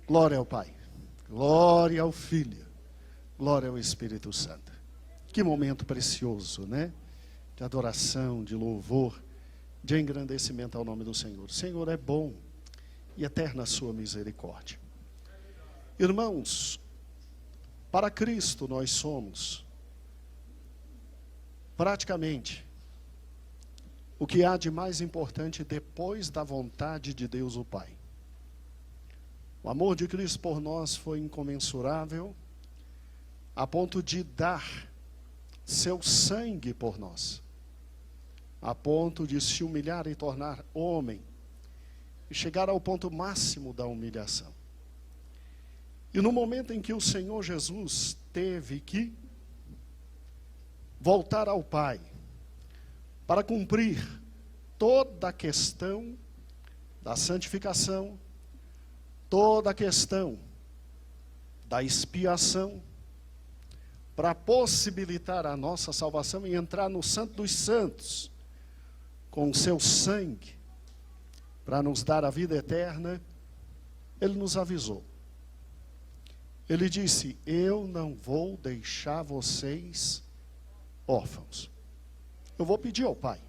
Glória ao Pai, glória ao Filho, glória ao Espírito Santo. Que momento precioso, né? De adoração, de louvor, de engrandecimento ao nome do Senhor. O Senhor é bom e eterna a sua misericórdia. Irmãos, para Cristo nós somos praticamente o que há de mais importante depois da vontade de Deus o Pai. O amor de Cristo por nós foi incomensurável, a ponto de dar seu sangue por nós, a ponto de se humilhar e tornar homem, e chegar ao ponto máximo da humilhação. E no momento em que o Senhor Jesus teve que voltar ao Pai, para cumprir toda a questão da santificação, toda a questão da expiação, para possibilitar a nossa salvação e entrar no Santo dos Santos, com o seu sangue, para nos dar a vida eterna, Ele nos avisou. Ele disse: eu não vou deixar vocês órfãos. Eu vou pedir ao Pai.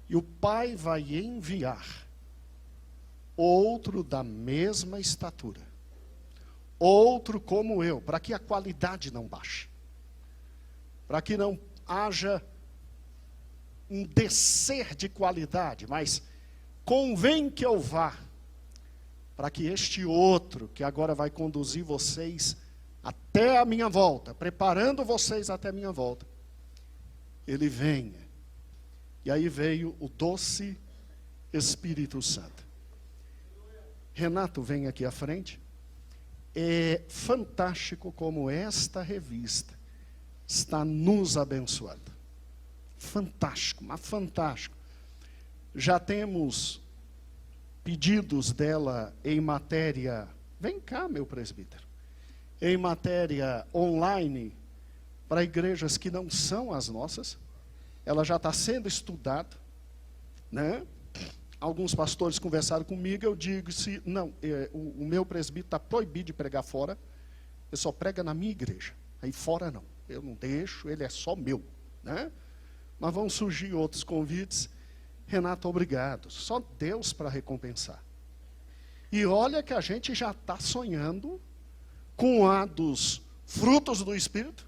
E o Pai vai enviar outro da mesma estatura, outro como eu, para que a qualidade não baixe, para que não haja um descer de qualidade, mas convém que eu vá, para que este outro, que agora vai conduzir vocês até a minha volta, preparando vocês até a minha volta, ele venha. E aí veio o doce Espírito Santo. Renato, vem aqui à frente. É fantástico como esta revista está nos abençoando. Fantástico, mas fantástico. Já temos pedidos dela em matéria, vem cá, meu presbítero, em matéria online, para igrejas que não são as nossas. Ela já está sendo estudada, né? Alguns pastores conversaram comigo, eu digo, se não, o meu presbítero está proibido de pregar fora, ele só prega na minha igreja, aí fora não, eu não deixo, ele é só meu, né? Mas vão surgir outros convites. Renato, obrigado, só Deus para recompensar. E olha que a gente já está sonhando com a dos frutos do Espírito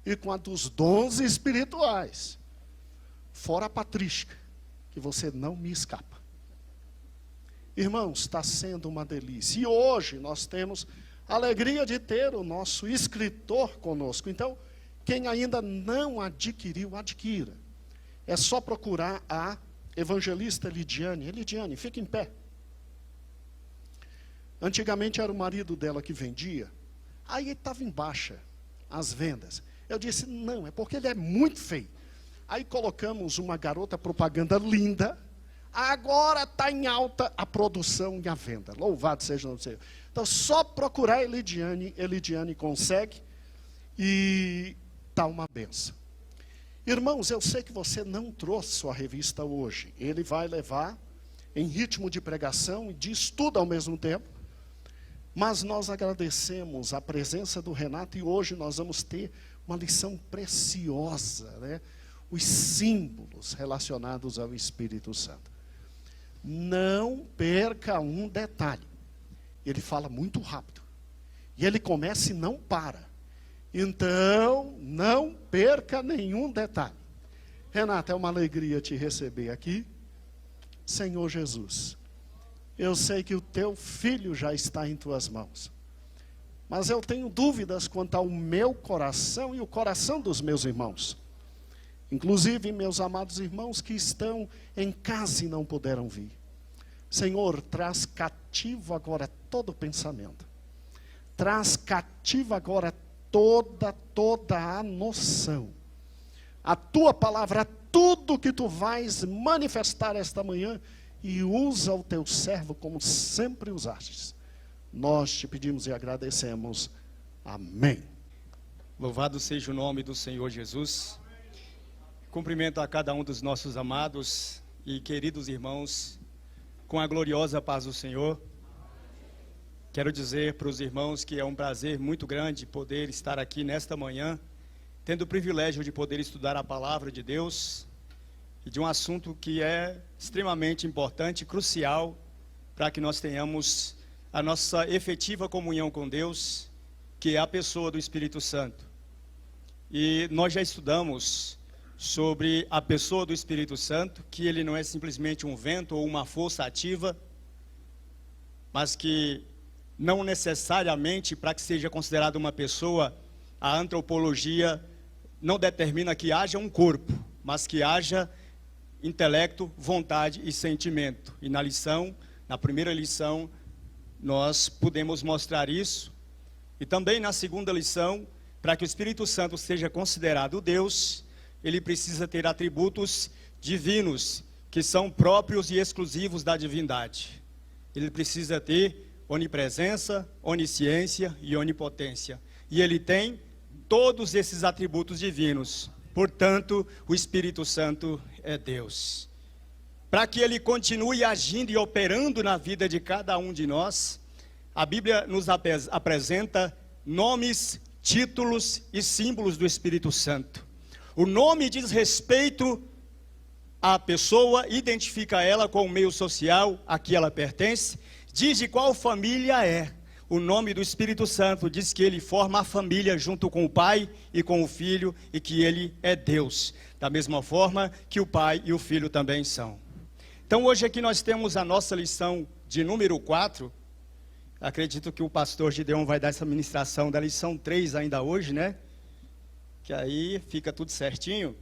e com a dos dons espirituais, fora a patrística, que você não me escapa. Irmãos, está sendo uma delícia. E hoje nós temos a alegria de ter o nosso escritor conosco. Então, quem ainda não adquiriu, adquira. É só procurar a evangelista Lidiane. Lidiane, fica em pé. Antigamente era o marido dela que vendia, aí estava em baixa as vendas. Eu disse, não, é porque ele é muito feio. Aí colocamos uma garota propaganda linda, agora está em alta a produção e a venda. Louvado seja o nome do Senhor. Então, só procurar Elidiane consegue, e está uma benção. Irmãos, eu sei que você não trouxe sua revista hoje. Ele vai levar em ritmo de pregação e de estudo ao mesmo tempo. Mas nós agradecemos a presença do Renato e hoje nós vamos ter uma lição preciosa, né? Os símbolos relacionados ao Espírito Santo. Não perca um detalhe. Ele fala muito rápido. E ele começa e não para. Então, não perca nenhum detalhe. Renato, é uma alegria te receber aqui. Senhor Jesus, eu sei que o teu filho já está em tuas mãos. Mas eu tenho dúvidas quanto ao meu coração e o coração dos meus irmãos. Inclusive, meus amados irmãos que estão em casa e não puderam vir. Senhor, traz cativo agora todo pensamento. Traz cativo agora toda a noção. A tua palavra, tudo que tu vais manifestar esta manhã, e usa o teu servo como sempre usastes. Nós te pedimos e agradecemos. Amém. Louvado seja o nome do Senhor Jesus. Cumprimento a cada um dos nossos amados e queridos irmãos com a gloriosa paz do Senhor. Quero dizer para os irmãos que é um prazer muito grande poder estar aqui nesta manhã, tendo o privilégio de poder estudar a palavra de Deus e de um assunto que é extremamente importante, crucial, para que nós tenhamos a nossa efetiva comunhão com Deus, que é a pessoa do Espírito Santo. E nós já estudamos sobre a pessoa do Espírito Santo, que ele não é simplesmente um vento ou uma força ativa, mas que não necessariamente, para que seja considerado uma pessoa, a antropologia não determina que haja um corpo, mas que haja intelecto, vontade e sentimento. E na primeira lição, nós pudemos mostrar isso. E também na segunda lição, para que o Espírito Santo seja considerado Deus, ele precisa ter atributos divinos, que são próprios e exclusivos da divindade. Ele precisa ter onipresença, onisciência e onipotência. E ele tem todos esses atributos divinos. Portanto, o Espírito Santo é Deus. Para que ele continue agindo e operando na vida de cada um de nós, a Bíblia nos apresenta nomes, títulos e símbolos do Espírito Santo. O nome diz respeito à pessoa, identifica ela com o meio social a que ela pertence, diz de qual família é. O nome do Espírito Santo diz que ele forma a família junto com o Pai e com o Filho e que ele é Deus, da mesma forma que o Pai e o Filho também são. Então hoje aqui nós temos a nossa lição de número 4, acredito que o pastor Gideon vai dar essa ministração da lição 3 ainda hoje, né? Que aí fica tudo certinho.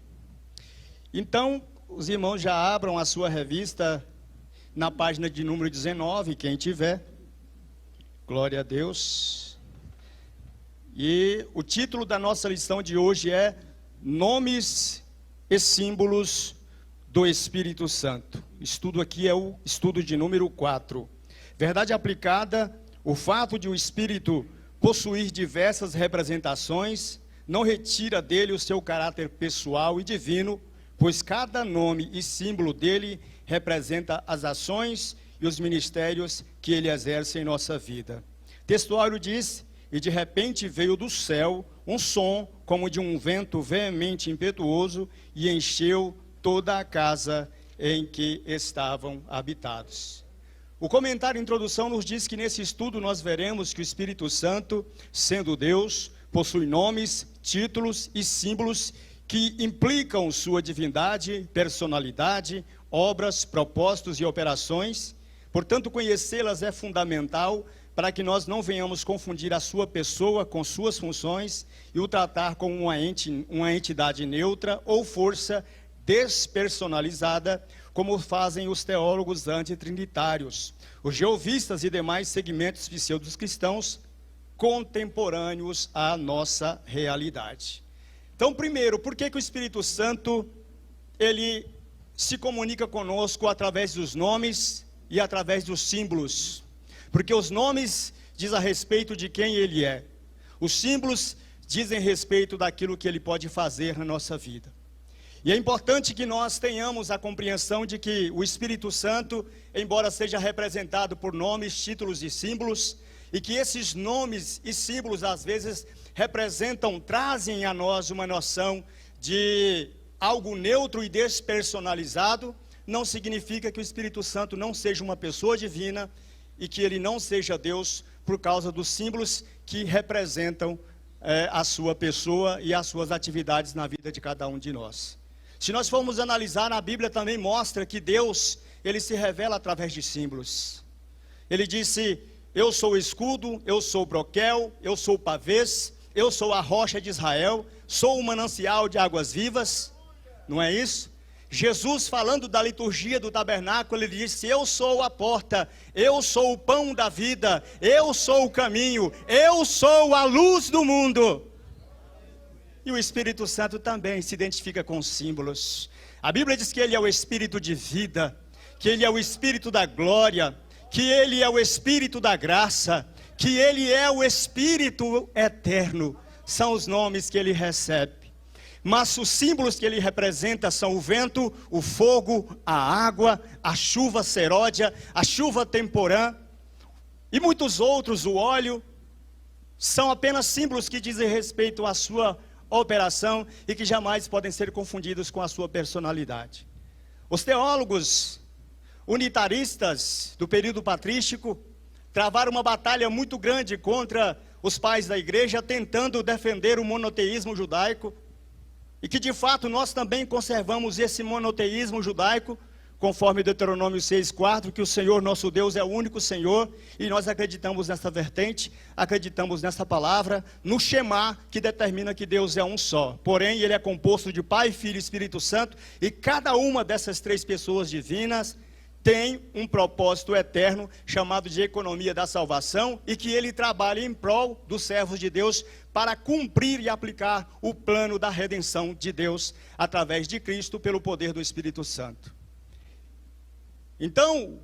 Então, os irmãos já abram a sua revista na página de número 19, quem tiver. Glória a Deus. E o título da nossa lição de hoje é Nomes e Símbolos do Espírito Santo. O estudo aqui é o estudo de número 4. Verdade aplicada, o fato de o Espírito possuir diversas representações não retira dele o seu caráter pessoal e divino, pois cada nome e símbolo dele representa as ações e os ministérios que ele exerce em nossa vida. Textuário diz: e de repente veio do céu um som como de um vento veemente e impetuoso e encheu toda a casa em que estavam habitados. O comentário introdução nos diz que nesse estudo nós veremos que o Espírito Santo, sendo Deus, possui nomes, títulos e símbolos que implicam sua divindade, personalidade, obras, propósitos e operações. Portanto, conhecê-las é fundamental para que nós não venhamos confundir a sua pessoa com suas funções e o tratar como uma entidade neutra ou força despersonalizada, como fazem os teólogos antitrinitários, os jeovistas e demais segmentos pseudos cristãos contemporâneos à nossa realidade. Então, primeiro, por que o Espírito Santo ele se comunica conosco através dos nomes e através dos símbolos? Porque os nomes dizem a respeito de quem ele é. Os símbolos dizem respeito daquilo que ele pode fazer na nossa vida. E é importante que nós tenhamos a compreensão de que o Espírito Santo, embora seja representado por nomes, títulos e símbolos, e que esses nomes e símbolos às vezes trazem a nós uma noção de algo neutro e despersonalizado, não significa que o Espírito Santo não seja uma pessoa divina e que ele não seja Deus por causa dos símbolos que representam a sua pessoa e as suas atividades na vida de cada um de nós. Se nós formos analisar, a Bíblia também mostra que Deus, ele se revela através de símbolos. Ele disse: eu sou o escudo, eu sou o broquel, eu sou o pavês, eu sou a rocha de Israel, sou o manancial de águas vivas. Não é isso? Jesus, falando da liturgia do tabernáculo, ele disse: eu sou a porta, eu sou o pão da vida, eu sou o caminho, eu sou a luz do mundo. E o Espírito Santo também se identifica com símbolos. A Bíblia diz que ele é o Espírito de vida, que ele é o Espírito da glória, que ele é o Espírito da graça, que ele é o Espírito eterno. São os nomes que ele recebe. Mas os símbolos que ele representa são o vento, o fogo, a água, a chuva seródia, a chuva temporã. e muitos outros, o óleo, são apenas símbolos que dizem respeito à sua operação e que jamais podem ser confundidos com a sua personalidade. Os teólogos unitaristas do período patrístico travaram uma batalha muito grande contra os pais da igreja, tentando defender o monoteísmo judaico, e que de fato nós também conservamos esse monoteísmo judaico, conforme Deuteronômio 6,4, que o Senhor nosso Deus é o único Senhor, e nós acreditamos nessa vertente, acreditamos nessa palavra, no Shema, que determina que Deus é um só. Porém, ele é composto de Pai, Filho e Espírito Santo, e cada uma dessas três pessoas divinas tem um propósito eterno, chamado de economia da salvação, e que ele trabalha em prol dos servos de Deus, para cumprir e aplicar o plano da redenção de Deus, através de Cristo, pelo poder do Espírito Santo. Então,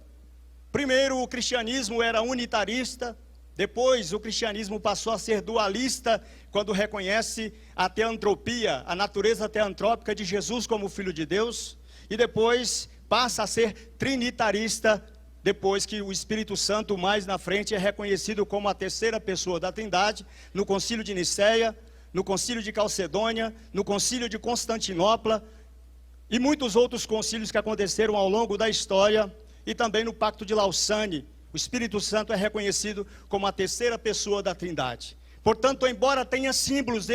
primeiro o cristianismo era unitarista, depois o cristianismo passou a ser dualista, quando reconhece a teantropia, a natureza teantrópica de Jesus como Filho de Deus, e depois passa a ser trinitarista, depois que o Espírito Santo mais na frente é reconhecido como a terceira pessoa da Trindade, no concílio de Niceia, no concílio de Calcedônia, no concílio de Constantinopla, e muitos outros concílios que aconteceram ao longo da história, e também no Pacto de Lausanne, o Espírito Santo é reconhecido como a terceira pessoa da Trindade. Portanto, embora tenha símbolos,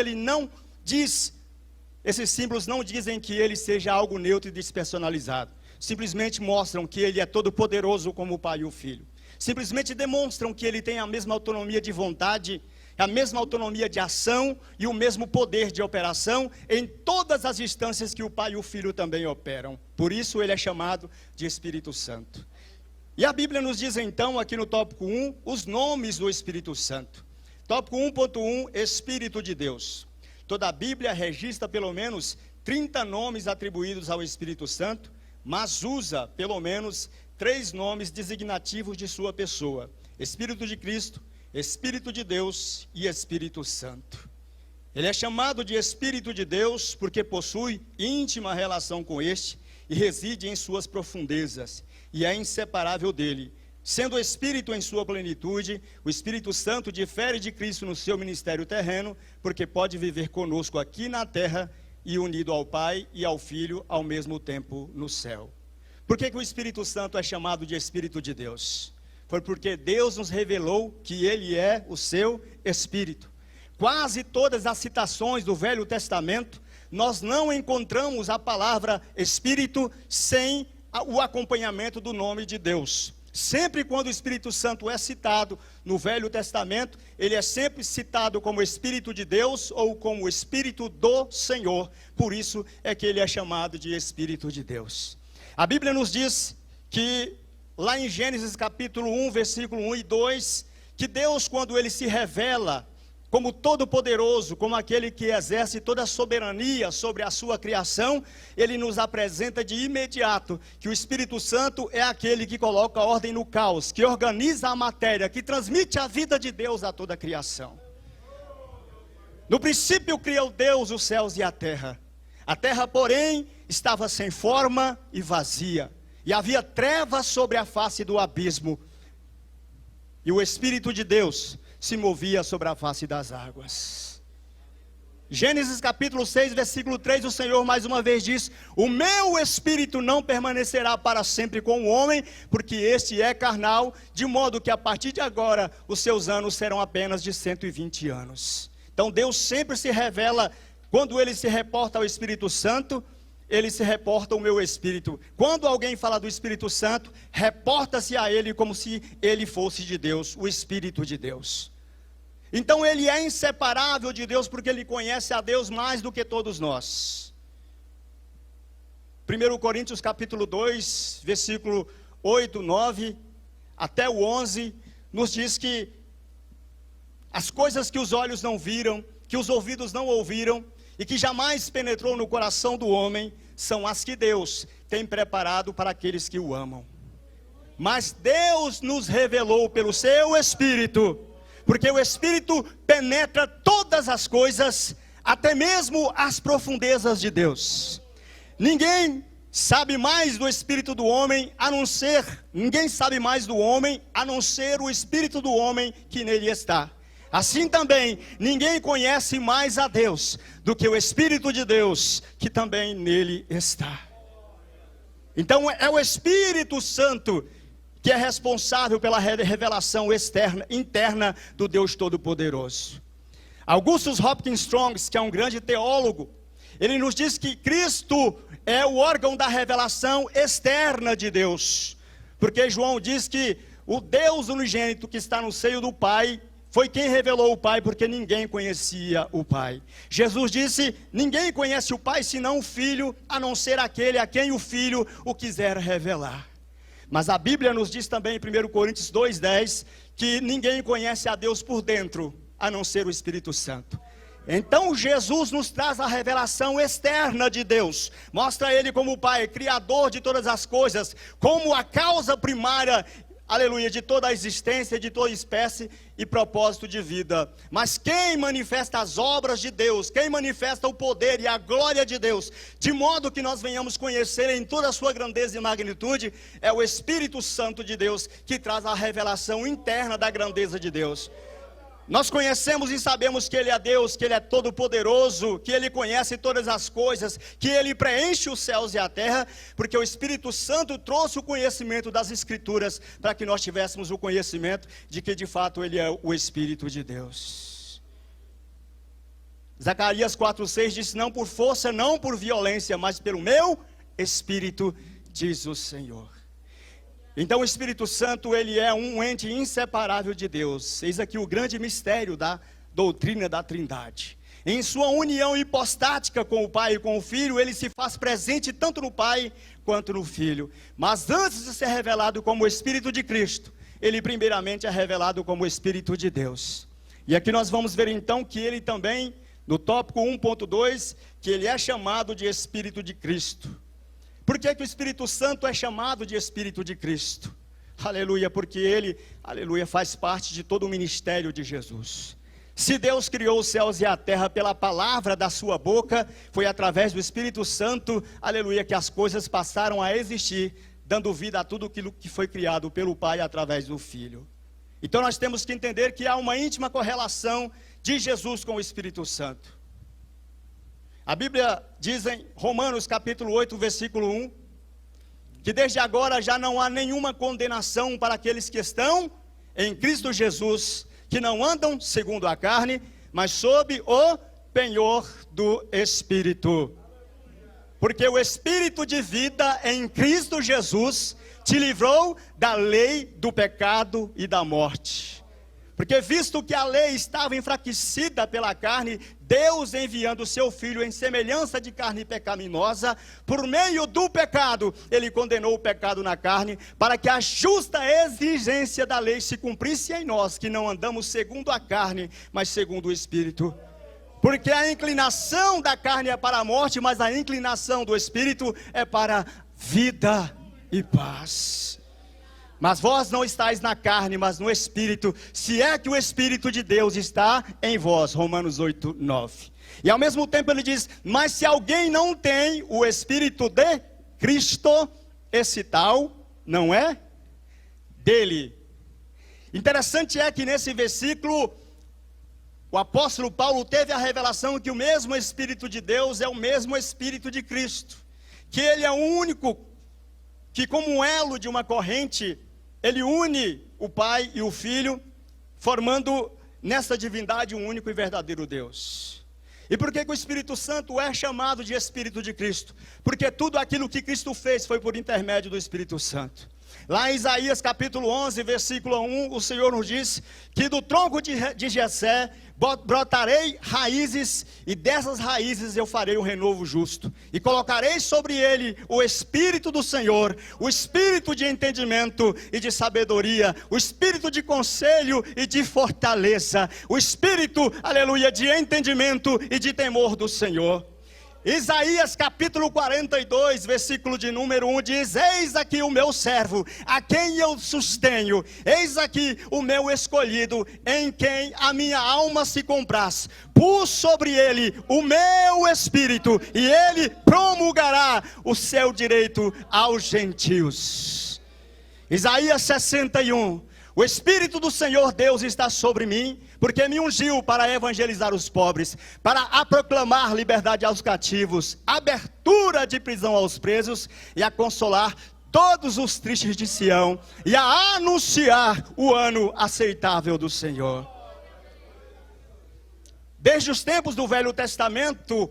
esses símbolos não dizem que ele seja algo neutro e despersonalizado. Simplesmente mostram que ele é todo poderoso como o Pai e o Filho. Simplesmente demonstram que ele tem a mesma autonomia de vontade, a mesma autonomia de ação e o mesmo poder de operação em todas as instâncias que o Pai e o Filho também operam. Por isso ele é chamado de Espírito Santo. E a Bíblia nos diz então, aqui no tópico 1, os nomes do Espírito Santo. Tópico 1.1, Espírito de Deus. Toda a Bíblia registra pelo menos 30 nomes atribuídos ao Espírito Santo, mas usa pelo menos 3 nomes designativos de sua pessoa: Espírito de Cristo, Espírito de Deus e Espírito Santo. Ele é chamado de Espírito de Deus porque possui íntima relação com este e reside em suas profundezas e é inseparável dele. Sendo o Espírito em sua plenitude, o Espírito Santo difere de Cristo no seu ministério terreno, porque pode viver conosco aqui na terra e unido ao Pai e ao Filho ao mesmo tempo no céu. Por que o Espírito Santo é chamado de Espírito de Deus? Foi porque Deus nos revelou que Ele é o seu Espírito. Quase todas as citações do Velho Testamento, nós não encontramos a palavra Espírito sem o acompanhamento do nome de Deus. Sempre quando o Espírito Santo é citado no Velho Testamento, ele é sempre citado como Espírito de Deus ou como Espírito do Senhor. Por isso é que ele é chamado de Espírito de Deus. A Bíblia nos diz que, lá em Gênesis capítulo 1, versículo 1 e 2, que Deus, quando ele se revela como todo-poderoso, como aquele que exerce toda a soberania sobre a sua criação, ele nos apresenta de imediato que o Espírito Santo é aquele que coloca ordem no caos, que organiza a matéria, que transmite a vida de Deus a toda a criação. No princípio criou Deus os céus e a terra. A terra, porém, estava sem forma e vazia, e havia trevas sobre a face do abismo, e o Espírito de Deus se movia sobre a face das águas. Gênesis capítulo 6, versículo 3, o Senhor mais uma vez diz: o meu Espírito não permanecerá para sempre com o homem, porque este é carnal, de modo que a partir de agora os seus anos serão apenas de 120 anos. Então Deus sempre se revela, quando ele se reporta ao Espírito Santo, ele se reporta ao meu Espírito. Quando alguém fala do Espírito Santo, reporta-se a ele como se ele fosse de Deus, o Espírito de Deus. Então ele é inseparável de Deus, porque ele conhece a Deus mais do que todos nós. 1 Coríntios capítulo 2, versículo 8, 9, até o 11, nos diz que as coisas que os olhos não viram, que os ouvidos não ouviram, e que jamais penetrou no coração do homem, são as que Deus tem preparado para aqueles que o amam. Mas Deus nos revelou pelo seu Espírito, porque o Espírito penetra todas as coisas, até mesmo as profundezas de Deus. Ninguém sabe mais do espírito do homem, ninguém sabe mais do homem, a não ser o espírito do homem que nele está. Assim também, ninguém conhece mais a Deus do que o Espírito de Deus, que também nele está. Então é o Espírito Santo que é responsável pela revelação interna do Deus Todo-Poderoso. Augustus Hopkins Strong, que é um grande teólogo, ele nos diz que Cristo é o órgão da revelação externa de Deus. Porque João diz que o Deus unigênito que está no seio do Pai foi quem revelou o Pai, porque ninguém conhecia o Pai. Jesus disse, ninguém conhece o Pai senão o Filho, a não ser aquele a quem o Filho o quiser revelar. Mas a Bíblia nos diz também, em 1 Coríntios 2,10, que ninguém conhece a Deus por dentro, a não ser o Espírito Santo. Então Jesus nos traz a revelação externa de Deus, mostra Ele como o Pai, Criador de todas as coisas, como a causa primária, aleluia, de toda a existência, de toda espécie e propósito de vida. Mas quem manifesta as obras de Deus, quem manifesta o poder e a glória de Deus, de modo que nós venhamos conhecer em toda a sua grandeza e magnitude, é o Espírito Santo de Deus, que traz a revelação interna da grandeza de Deus. Nós conhecemos e sabemos que Ele é Deus, que Ele é todo poderoso, que Ele conhece todas as coisas, que Ele preenche os céus e a terra, porque o Espírito Santo trouxe o conhecimento das Escrituras, para que nós tivéssemos o conhecimento de que de fato Ele é o Espírito de Deus. Zacarias 4,6 diz, não por força, não por violência, mas pelo meu Espírito, diz o Senhor. Então o Espírito Santo, ele é um ente inseparável de Deus. Eis aqui o grande mistério da doutrina da Trindade. Em sua união hipostática com o Pai e com o Filho, ele se faz presente tanto no Pai quanto no Filho. Mas antes de ser revelado como o Espírito de Cristo, ele primeiramente é revelado como o Espírito de Deus. E aqui nós vamos ver então que ele também, no tópico 1.2, que ele é chamado de Espírito de Cristo. Por que que o Espírito Santo é chamado de Espírito de Cristo? Aleluia, porque ele, aleluia, faz parte de todo o ministério de Jesus. Se Deus criou os céus e a terra pela palavra da sua boca, foi através do Espírito Santo, aleluia, que as coisas passaram a existir, dando vida a tudo aquilo que foi criado pelo Pai através do Filho. Então nós temos que entender que há uma íntima correlação de Jesus com o Espírito Santo. A Bíblia diz em Romanos capítulo 8, versículo 1, que desde agora já não há nenhuma condenação para aqueles que estão em Cristo Jesus, que não andam segundo a carne, mas sob o penhor do Espírito. Porque o Espírito de vida em Cristo Jesus te livrou da lei do pecado e da morte. Porque visto que a lei estava enfraquecida pela carne, Deus enviando o seu Filho em semelhança de carne pecaminosa, por meio do pecado, Ele condenou o pecado na carne, para que a justa exigência da lei se cumprisse em nós, que não andamos segundo a carne, mas segundo o Espírito. Porque a inclinação da carne é para a morte, mas a inclinação do Espírito é para vida e paz. Mas vós não estáis na carne, mas no Espírito, se é que o Espírito de Deus está em vós. Romanos 8, 9. E ao mesmo tempo ele diz, mas se alguém não tem o Espírito de Cristo, esse tal não é dele. Interessante é que nesse versículo, o apóstolo Paulo teve a revelação que o mesmo Espírito de Deus é o mesmo Espírito de Cristo. Que ele é o único que, como um elo de uma corrente, ele une o Pai e o Filho, formando nessa divindade um único e verdadeiro Deus. E por que que o Espírito Santo é chamado de Espírito de Cristo? Porque tudo aquilo que Cristo fez foi por intermédio do Espírito Santo. Lá em Isaías capítulo 11, versículo 1, o Senhor nos diz que do tronco de Jessé brotarei raízes, e dessas raízes eu farei um renovo justo, e colocarei sobre ele o Espírito do Senhor, o Espírito de entendimento e de sabedoria, o Espírito de conselho e de fortaleza, o Espírito, aleluia, de entendimento e de temor do Senhor. Isaías capítulo 42, versículo de número 1 diz: eis aqui o meu servo, a quem eu sustenho, eis aqui o meu escolhido, em quem a minha alma se compraz. Pus sobre ele o meu espírito, e ele promulgará o seu direito aos gentios. Isaías 61. O Espírito do Senhor Deus está sobre mim, porque me ungiu para evangelizar os pobres, para proclamar liberdade aos cativos, abertura de prisão aos presos, e a consolar todos os tristes de Sião, e a anunciar o ano aceitável do Senhor. Desde os tempos do Velho Testamento,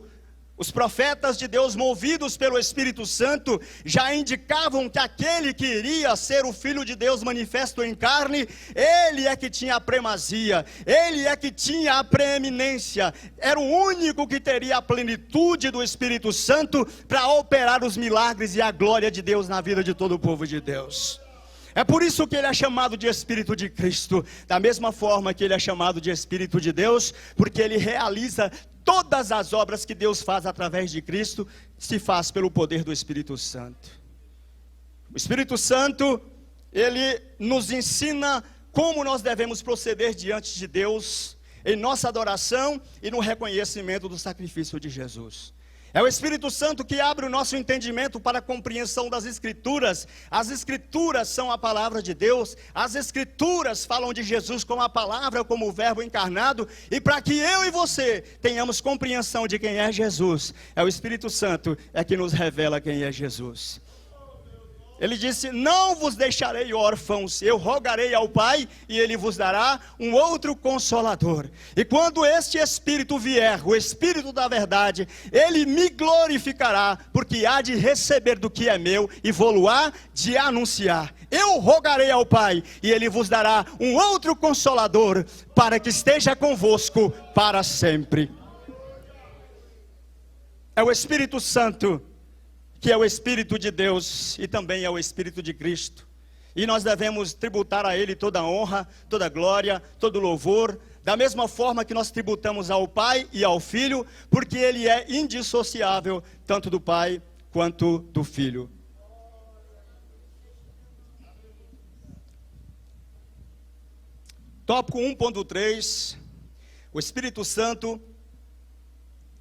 os profetas de Deus, movidos pelo Espírito Santo, já indicavam que aquele que iria ser o Filho de Deus manifesto em carne, ele é que tinha a primazia, ele é que tinha a preeminência, era o único que teria a plenitude do Espírito Santo para operar os milagres e a glória de Deus na vida de todo o povo de Deus. É por isso que ele é chamado de Espírito de Cristo, da mesma forma que ele é chamado de Espírito de Deus, porque ele realiza todas as obras que Deus faz através de Cristo, se faz pelo poder do Espírito Santo. O Espírito Santo, ele nos ensina como nós devemos proceder diante de Deus, em nossa adoração e no reconhecimento do sacrifício de Jesus. É o Espírito Santo que abre o nosso entendimento para a compreensão das Escrituras. As Escrituras são a palavra de Deus. As Escrituras falam de Jesus como a palavra, como o verbo encarnado. E para que eu e você tenhamos compreensão de quem é Jesus, é o Espírito Santo que nos revela quem é Jesus. Ele disse: não vos deixarei órfãos, eu rogarei ao Pai e Ele vos dará um outro Consolador. E quando este Espírito vier, o Espírito da verdade, Ele me glorificará, porque há de receber do que é meu e vou-lo-á de anunciar. Eu rogarei ao Pai e Ele vos dará um outro Consolador, para que esteja convosco para sempre. É o Espírito Santo que é o Espírito de Deus e também é o Espírito de Cristo. E nós devemos tributar a Ele toda a honra, toda a glória, todo o louvor, da mesma forma que nós tributamos ao Pai e ao Filho, porque Ele é indissociável, tanto do Pai quanto do Filho. Tópico 1.3, o Espírito Santo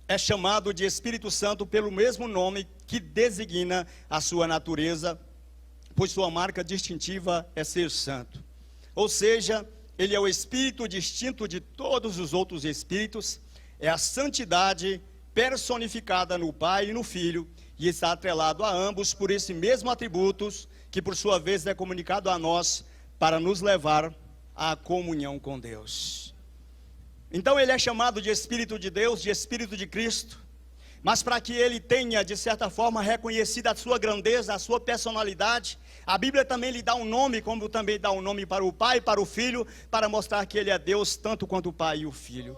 é chamado de Espírito Santo pelo mesmo nome que designa a sua natureza, pois sua marca distintiva é ser santo. Ou seja, ele é o Espírito distinto de todos os outros Espíritos, é a santidade personificada no Pai e no Filho, e está atrelado a ambos por esse mesmo atributos, que por sua vez é comunicado a nós, para nos levar à comunhão com Deus. Então ele é chamado de Espírito de Deus, de Espírito de Cristo, mas para que ele tenha, de certa forma, reconhecido a sua grandeza, a sua personalidade, a Bíblia também lhe dá um nome, como também dá um nome para o Pai e para o Filho, para mostrar que ele é Deus, tanto quanto o Pai e o Filho.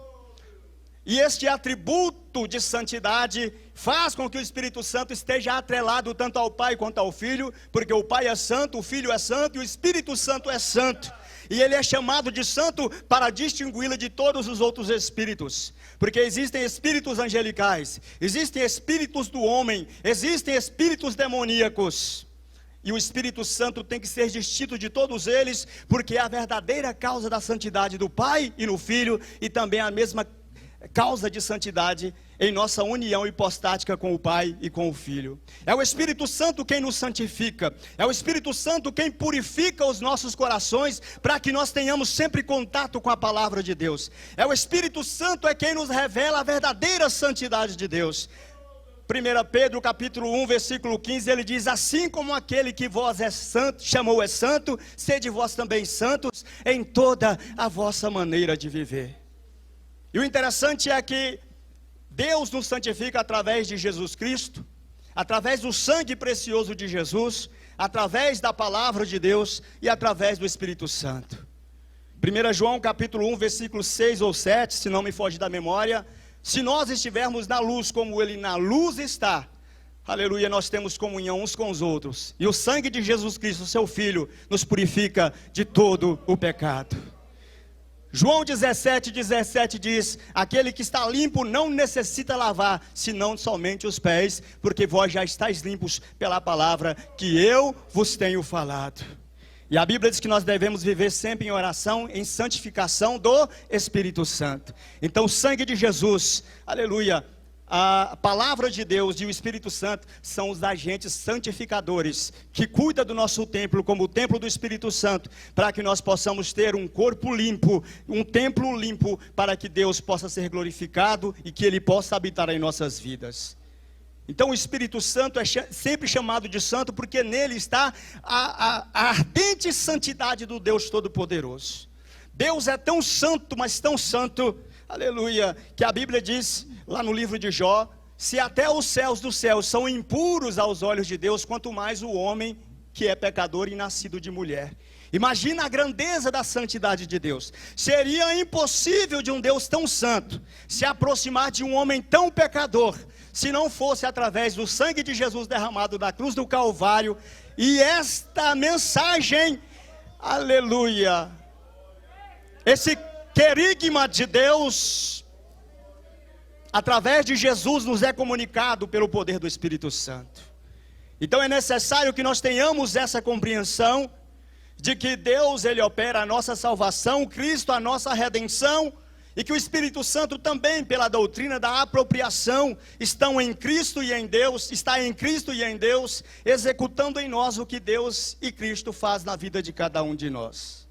E este atributo de santidade faz com que o Espírito Santo esteja atrelado tanto ao Pai quanto ao Filho, porque o Pai é santo, o Filho é santo e o Espírito Santo é santo. E ele é chamado de santo para distingui-lo de todos os outros espíritos, porque existem espíritos angelicais, existem espíritos do homem, existem espíritos demoníacos, e o Espírito Santo tem que ser distinto de todos eles, porque é a verdadeira causa da santidade do Pai e no Filho, e também a mesma causa de santidade em nossa união hipostática com o Pai e com o Filho. É o Espírito Santo quem nos santifica, é o Espírito Santo quem purifica os nossos corações, para que nós tenhamos sempre contato com a palavra de Deus. É o Espírito Santo quem nos revela a verdadeira santidade de Deus. 1 Pedro capítulo 1, versículo 15, ele diz: assim como aquele que vós é santo, chamou é santo, sede vós também santos em toda a vossa maneira de viver. E o interessante é que Deus nos santifica através de Jesus Cristo, através do sangue precioso de Jesus, através da palavra de Deus e através do Espírito Santo. 1 João capítulo 1, versículo 6 ou 7, se não me foge da memória: se nós estivermos na luz como Ele na luz está, aleluia, nós temos comunhão uns com os outros. E o sangue de Jesus Cristo, seu Filho, nos purifica de todo o pecado. João 17:17 diz: aquele que está limpo não necessita lavar, senão somente os pés, porque vós já estáis limpos pela palavra que eu vos tenho falado. E a Bíblia diz que nós devemos viver sempre em oração, em santificação do Espírito Santo. Então o sangue de Jesus, aleluia, a palavra de Deus e o Espírito Santo são os agentes santificadores que cuidam do nosso templo como o templo do Espírito Santo, para que nós possamos ter um corpo limpo, um templo limpo, para que Deus possa ser glorificado e que Ele possa habitar em nossas vidas. Então o Espírito Santo é sempre chamado de santo, porque nele está a ardente santidade do Deus Todo-Poderoso. Deus é tão santo, mas tão santo, aleluia, que a Bíblia diz lá no livro de Jó: se até os céus dos céus são impuros aos olhos de Deus, quanto mais o homem que é pecador e nascido de mulher. Imagina a grandeza da santidade de Deus. Seria impossível de um Deus tão santo se aproximar de um homem tão pecador, se não fosse através do sangue de Jesus derramado na cruz do Calvário. E esta mensagem, aleluia, esse querigma de Deus, através de Jesus, nos é comunicado pelo poder do Espírito Santo. Então é necessário que nós tenhamos essa compreensão de que Deus, Ele opera a nossa salvação, Cristo a nossa redenção, e que o Espírito Santo também, pela doutrina da apropriação, está em Cristo e em Deus, executando em nós o que Deus e Cristo faz na vida de cada um de nós.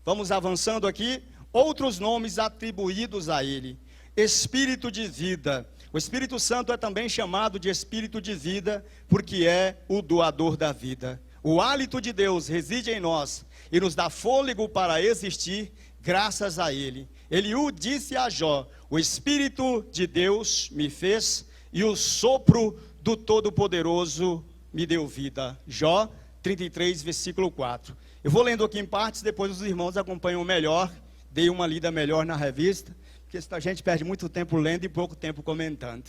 Vamos avançando aqui. Outros nomes atribuídos a Ele: Espírito de vida. O Espírito Santo é também chamado de Espírito de vida, porque é o doador da vida. O hálito de Deus reside em nós e nos dá fôlego para existir graças a Ele. Ele o disse a Jó: o Espírito de Deus me fez e o sopro do Todo-Poderoso me deu vida. Jó 33, versículo 4. Eu vou lendo aqui em partes, depois os irmãos acompanham melhor. Dei uma lida melhor na revista, porque a gente perde muito tempo lendo e pouco tempo comentando.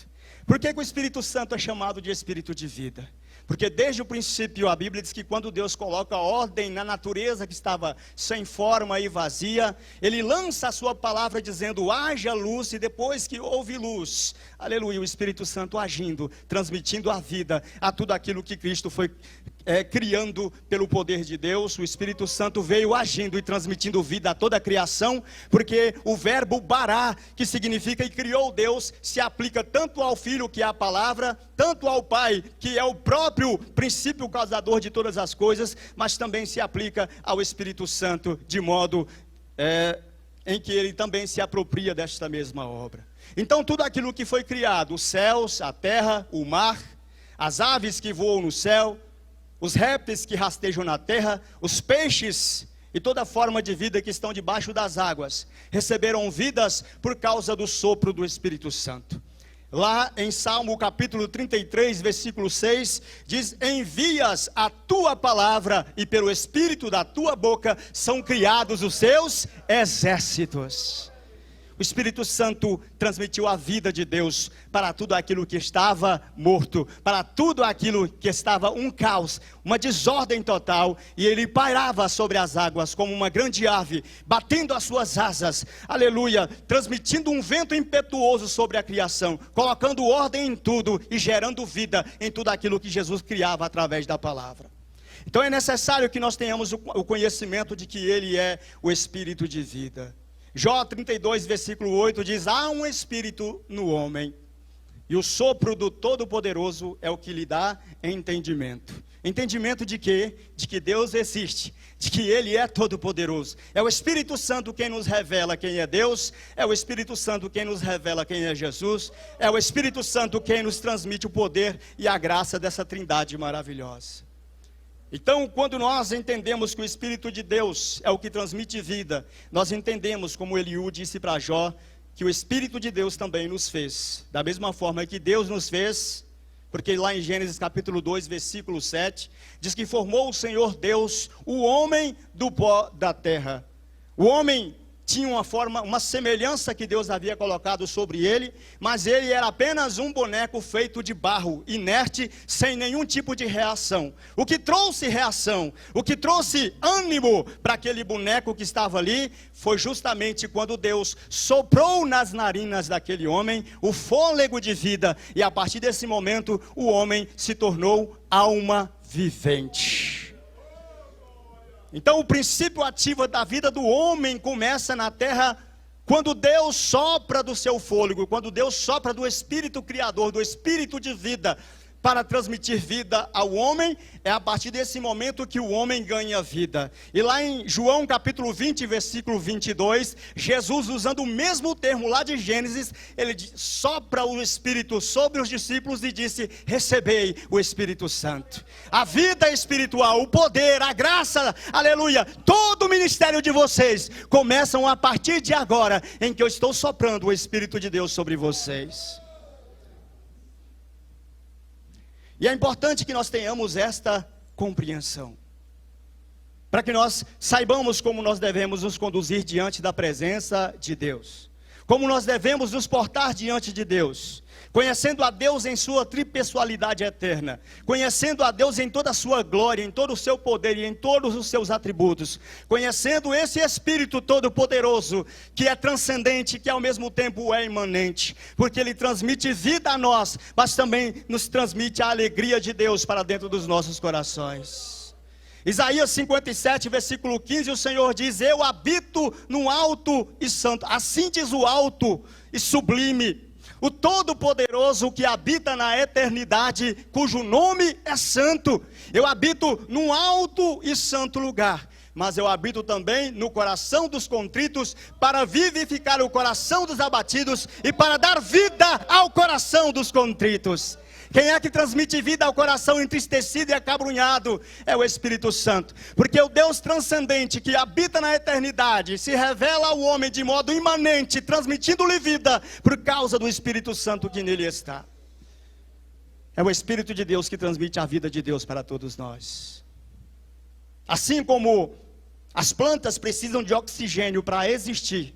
Por que o Espírito Santo é chamado de Espírito de vida? Porque desde o princípio a Bíblia diz que quando Deus coloca ordem na natureza que estava sem forma e vazia, Ele lança a sua palavra dizendo: haja luz, e depois que houve luz, aleluia, o Espírito Santo agindo, transmitindo a vida a tudo aquilo que Cristo foi criando pelo poder de Deus. O Espírito Santo veio agindo e transmitindo vida a toda a criação, porque o verbo bará, que significa e criou Deus, se aplica tanto ao Filho, que é a palavra, tanto ao Pai, que é o próprio princípio causador de todas as coisas, mas também se aplica ao Espírito Santo, de modo em que Ele também se apropria desta mesma obra. Então tudo aquilo que foi criado, os céus, a terra, o mar, as aves que voam no céu, os répteis que rastejam na terra, os peixes e toda forma de vida que estão debaixo das águas, receberam vidas por causa do sopro do Espírito Santo. Lá em Salmo capítulo 33, versículo 6, diz: envias a tua palavra e pelo Espírito da tua boca são criados os seus exércitos. O Espírito Santo transmitiu a vida de Deus para tudo aquilo que estava morto, para tudo aquilo que estava um caos, uma desordem total, e Ele pairava sobre as águas como uma grande ave, batendo as suas asas, aleluia, transmitindo um vento impetuoso sobre a criação, colocando ordem em tudo e gerando vida em tudo aquilo que Jesus criava através da palavra. Então é necessário que nós tenhamos o conhecimento de que Ele é o Espírito de vida. Jó 32, versículo 8 diz: há um espírito no homem, e o sopro do Todo-Poderoso é o que lhe dá entendimento. Entendimento de quê? De que Deus existe, de que Ele é todo-poderoso. É o Espírito Santo quem nos revela quem é Deus, é o Espírito Santo quem nos revela quem é Jesus, é o Espírito Santo quem nos transmite o poder e a graça dessa trindade maravilhosa. Então, quando nós entendemos que o Espírito de Deus é o que transmite vida, nós entendemos, como Eliú disse para Jó, que o Espírito de Deus também nos fez. Da mesma forma que Deus nos fez, porque lá em Gênesis capítulo 2, versículo 7, diz que formou o Senhor Deus o homem do pó da terra. O homem tinha uma forma, uma semelhança que Deus havia colocado sobre ele, mas ele era apenas um boneco feito de barro, inerte, sem nenhum tipo de reação. O que trouxe reação, o que trouxe ânimo para aquele boneco que estava ali, foi justamente quando Deus soprou nas narinas daquele homem o fôlego de vida, e a partir desse momento o homem se tornou alma vivente. Então o princípio ativo da vida do homem começa na terra quando Deus sopra do seu fôlego, quando Deus sopra do Espírito Criador, do Espírito de vida, para transmitir vida ao homem. É a partir desse momento que o homem ganha vida. E lá em João capítulo 20, versículo 22, Jesus, usando o mesmo termo lá de Gênesis, ele sopra o Espírito sobre os discípulos e disse: recebei o Espírito Santo. A vida espiritual, o poder, a graça, aleluia, todo o ministério de vocês começam a partir de agora, em que eu estou soprando o Espírito de Deus sobre vocês. E é importante que nós tenhamos esta compreensão, para que nós saibamos como nós devemos nos conduzir diante da presença de Deus, como nós devemos nos portar diante de Deus, conhecendo a Deus em sua tripessoalidade eterna, conhecendo a Deus em toda a sua glória, em todo o seu poder e em todos os seus atributos, conhecendo esse Espírito todo-poderoso, que é transcendente, que ao mesmo tempo é imanente, porque ele transmite vida a nós, mas também nos transmite a alegria de Deus para dentro dos nossos corações. Isaías 57, versículo 15, o Senhor diz: eu habito no alto e santo. Assim diz o alto e sublime, o Todo-Poderoso, que habita na eternidade, cujo nome é santo. Eu habito num alto e santo lugar, mas eu habito também no coração dos contritos, para vivificar o coração dos abatidos e para dar vida ao coração dos contritos. Quem é que transmite vida ao coração entristecido e acabrunhado? É o Espírito Santo. Porque o Deus transcendente, que habita na eternidade, se revela ao homem de modo imanente, transmitindo-lhe vida por causa do Espírito Santo que nele está. É o Espírito de Deus que transmite a vida de Deus para todos nós. Assim como as plantas precisam de oxigênio para existir,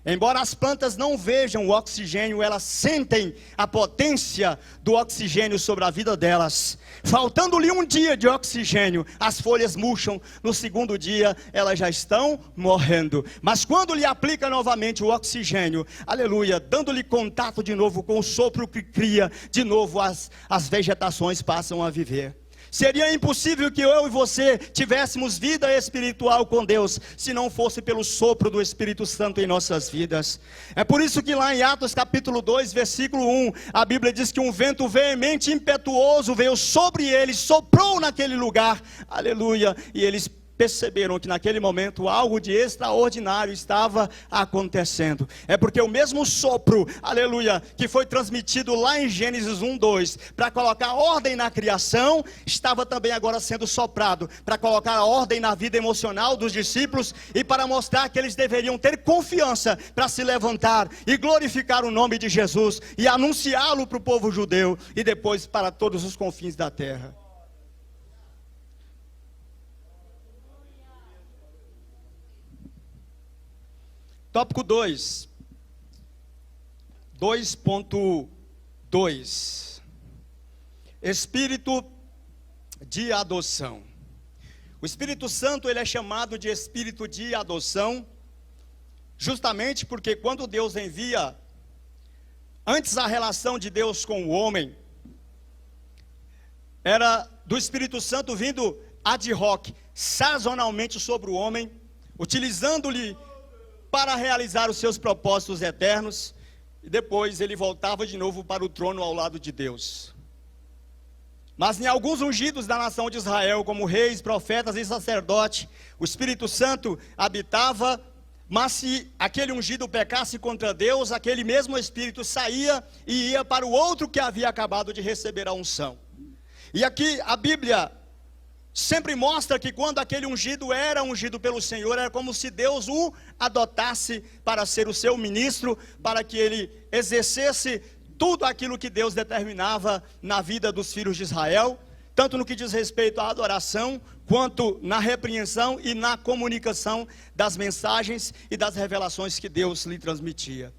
embora as plantas não vejam o oxigênio, elas sentem a potência do oxigênio sobre a vida delas. Faltando-lhe um dia de oxigênio, as folhas murcham. No segundo dia, elas já estão morrendo. Mas quando lhe aplica novamente o oxigênio, aleluia, dando-lhe contato de novo com o sopro que cria, de novo as vegetações passam a viver. Seria impossível que eu e você tivéssemos vida espiritual com Deus, se não fosse pelo sopro do Espírito Santo em nossas vidas. É por isso que lá em Atos capítulo 2, versículo 1, a Bíblia diz que um vento veemente e impetuoso veio sobre eles, soprou naquele lugar, aleluia, e eles perceberam que naquele momento algo de extraordinário estava acontecendo. É porque o mesmo sopro, aleluia, que foi transmitido lá em Gênesis 1:2, para colocar ordem na criação, estava também agora sendo soprado, para colocar ordem na vida emocional dos discípulos, e para mostrar que eles deveriam ter confiança para se levantar e glorificar o nome de Jesus, e anunciá-lo para o povo judeu, e depois para todos os confins da terra. Tópico 2, 2.2, Espírito de adoção. O Espírito Santo, ele é chamado de Espírito de adoção, justamente porque quando Deus envia, antes a relação de Deus com o homem, era do Espírito Santo vindo ad hoc, sazonalmente sobre o homem, utilizando-lhe para realizar os seus propósitos eternos, e depois ele voltava de novo para o trono ao lado de Deus. Mas em alguns ungidos da nação de Israel, como reis, profetas e sacerdotes, o Espírito Santo habitava, mas se aquele ungido pecasse contra Deus, aquele mesmo Espírito saía e ia para o outro que havia acabado de receber a unção. E aqui a Bíblia sempre mostra que quando aquele ungido era ungido pelo Senhor, era como se Deus o adotasse para ser o seu ministro, para que ele exercesse tudo aquilo que Deus determinava na vida dos filhos de Israel. tanto no que diz respeito à adoração, quanto na repreensão e na comunicação das mensagens e das revelações que Deus lhe transmitia.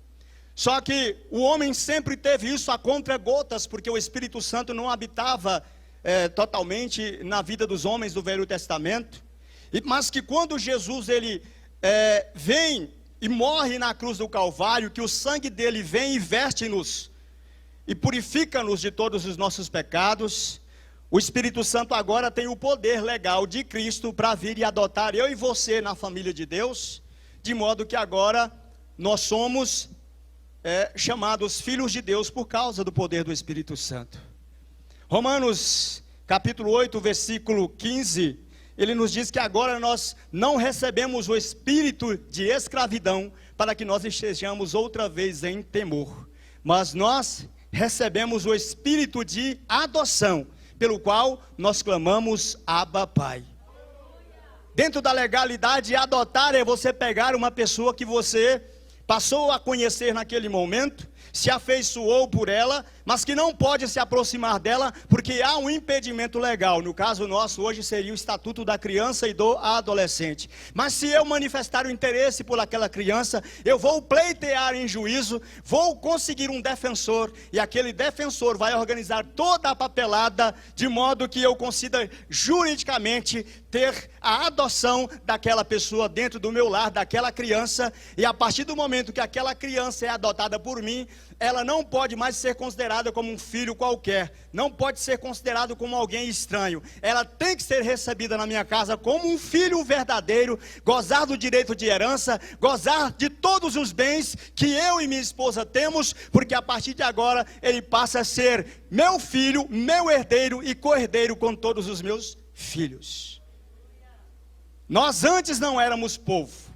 Só que o homem sempre teve isso a contra-gotas, porque o Espírito Santo não habitava totalmente na vida dos homens do Velho Testamento, mas que quando Jesus ele vem e morre na cruz do Calvário, que o sangue dele vem e veste-nos e purifica-nos de todos os nossos pecados, o Espírito Santo agora tem o poder legal de Cristo para vir e adotar eu e você na família de Deus, de modo que agora nós somos chamados filhos de Deus por causa do poder do Espírito Santo. Romanos capítulo 8, versículo 15, ele nos diz que agora nós não recebemos o espírito de escravidão para que nós estejamos outra vez em temor, mas nós recebemos o espírito de adoção, pelo qual nós clamamos Abba Pai. Dentro da legalidade, adotar é você pegar uma pessoa que você passou a conhecer naquele momento, se afeiçoou por ela, mas que não pode se aproximar dela, porque há um impedimento legal. No caso nosso hoje seria o Estatuto da Criança e do Adolescente. Mas se eu manifestar o interesse por aquela criança, eu vou pleitear em juízo, vou conseguir um defensor, e aquele defensor vai organizar toda a papelada, de modo que eu consiga juridicamente ter a adoção daquela pessoa dentro do meu lar, daquela criança, e a partir do momento que aquela criança é adotada por mim, ela não pode mais ser considerada como um filho qualquer, não pode ser considerado como alguém estranho, ela tem que ser recebida na minha casa como um filho verdadeiro, gozar do direito de herança, gozar de todos os bens que eu e minha esposa temos, porque a partir de agora ele passa a ser meu filho, meu herdeiro e co-herdeiro com todos os meus filhos. Nós antes não éramos povo.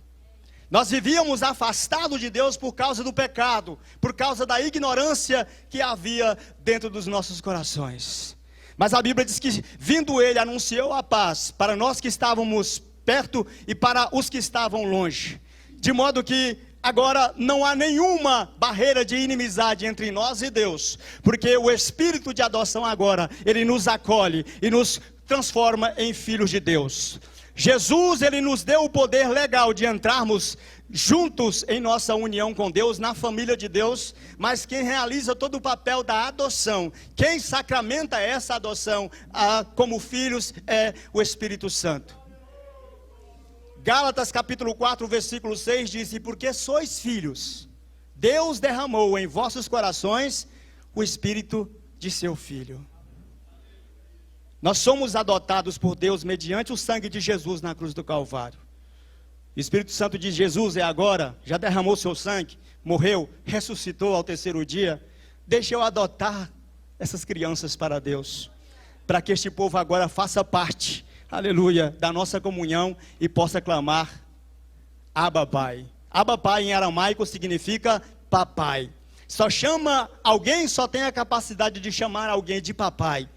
Nós vivíamos afastados de Deus por causa do pecado, por causa da ignorância que havia dentro dos nossos corações. Mas a Bíblia diz que, vindo ele, anunciou a paz para nós que estávamos perto e para os que estavam longe. De modo que agora não há nenhuma barreira de inimizade entre nós e Deus, porque o Espírito de adoção agora, ele nos acolhe e nos transforma em filhos de Deus. Jesus, ele nos deu o poder legal de entrarmos juntos em nossa união com Deus, na família de Deus, mas quem realiza todo o papel da adoção, quem sacramenta essa adoção como filhos é o Espírito Santo. Gálatas capítulo 4, versículo 6 diz: e porque sois filhos, Deus derramou em vossos corações o Espírito de seu Filho. Nós somos adotados por Deus mediante o sangue de Jesus na cruz do Calvário. O Espírito Santo de Jesus é agora, já derramou seu sangue, morreu, ressuscitou ao terceiro dia. Deixa eu adotar essas crianças para Deus, para que este povo agora faça parte, aleluia, da nossa comunhão e possa clamar Abba Pai. Abba Pai em aramaico significa papai. Só tem a capacidade de chamar alguém de papai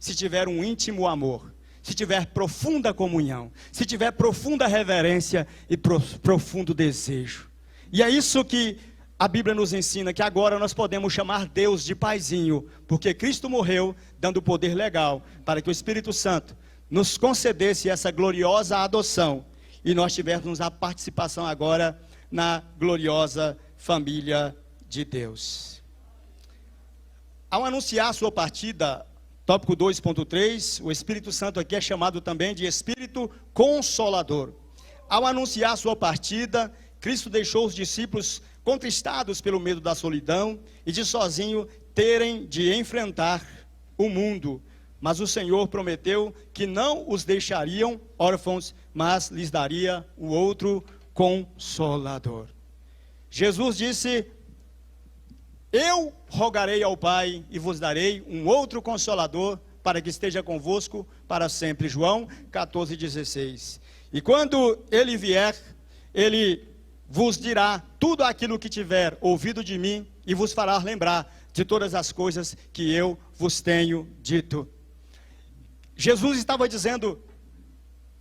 se tiver um íntimo amor, se tiver profunda comunhão, se tiver profunda reverência e profundo desejo. E é isso que a Bíblia nos ensina, que agora nós podemos chamar Deus de paizinho, porque Cristo morreu dando poder legal para que o Espírito Santo nos concedesse essa gloriosa adoção e nós tivéssemos a participação agora na gloriosa família de Deus. Ao anunciar a sua partida, tópico 2.3, o Espírito Santo aqui é chamado também de Espírito Consolador. Ao anunciar sua partida, Cristo deixou os discípulos contristados pelo medo da solidão e de sozinho terem de enfrentar o mundo. Mas o Senhor prometeu que não os deixariam órfãos, mas lhes daria o outro Consolador. Jesus disse: eu rogarei ao Pai e vos darei um outro Consolador para que esteja convosco para sempre. João 14,16. E quando ele vier, ele vos dirá tudo aquilo que tiver ouvido de mim e vos fará lembrar de todas as coisas que eu vos tenho dito. Jesus estava dizendo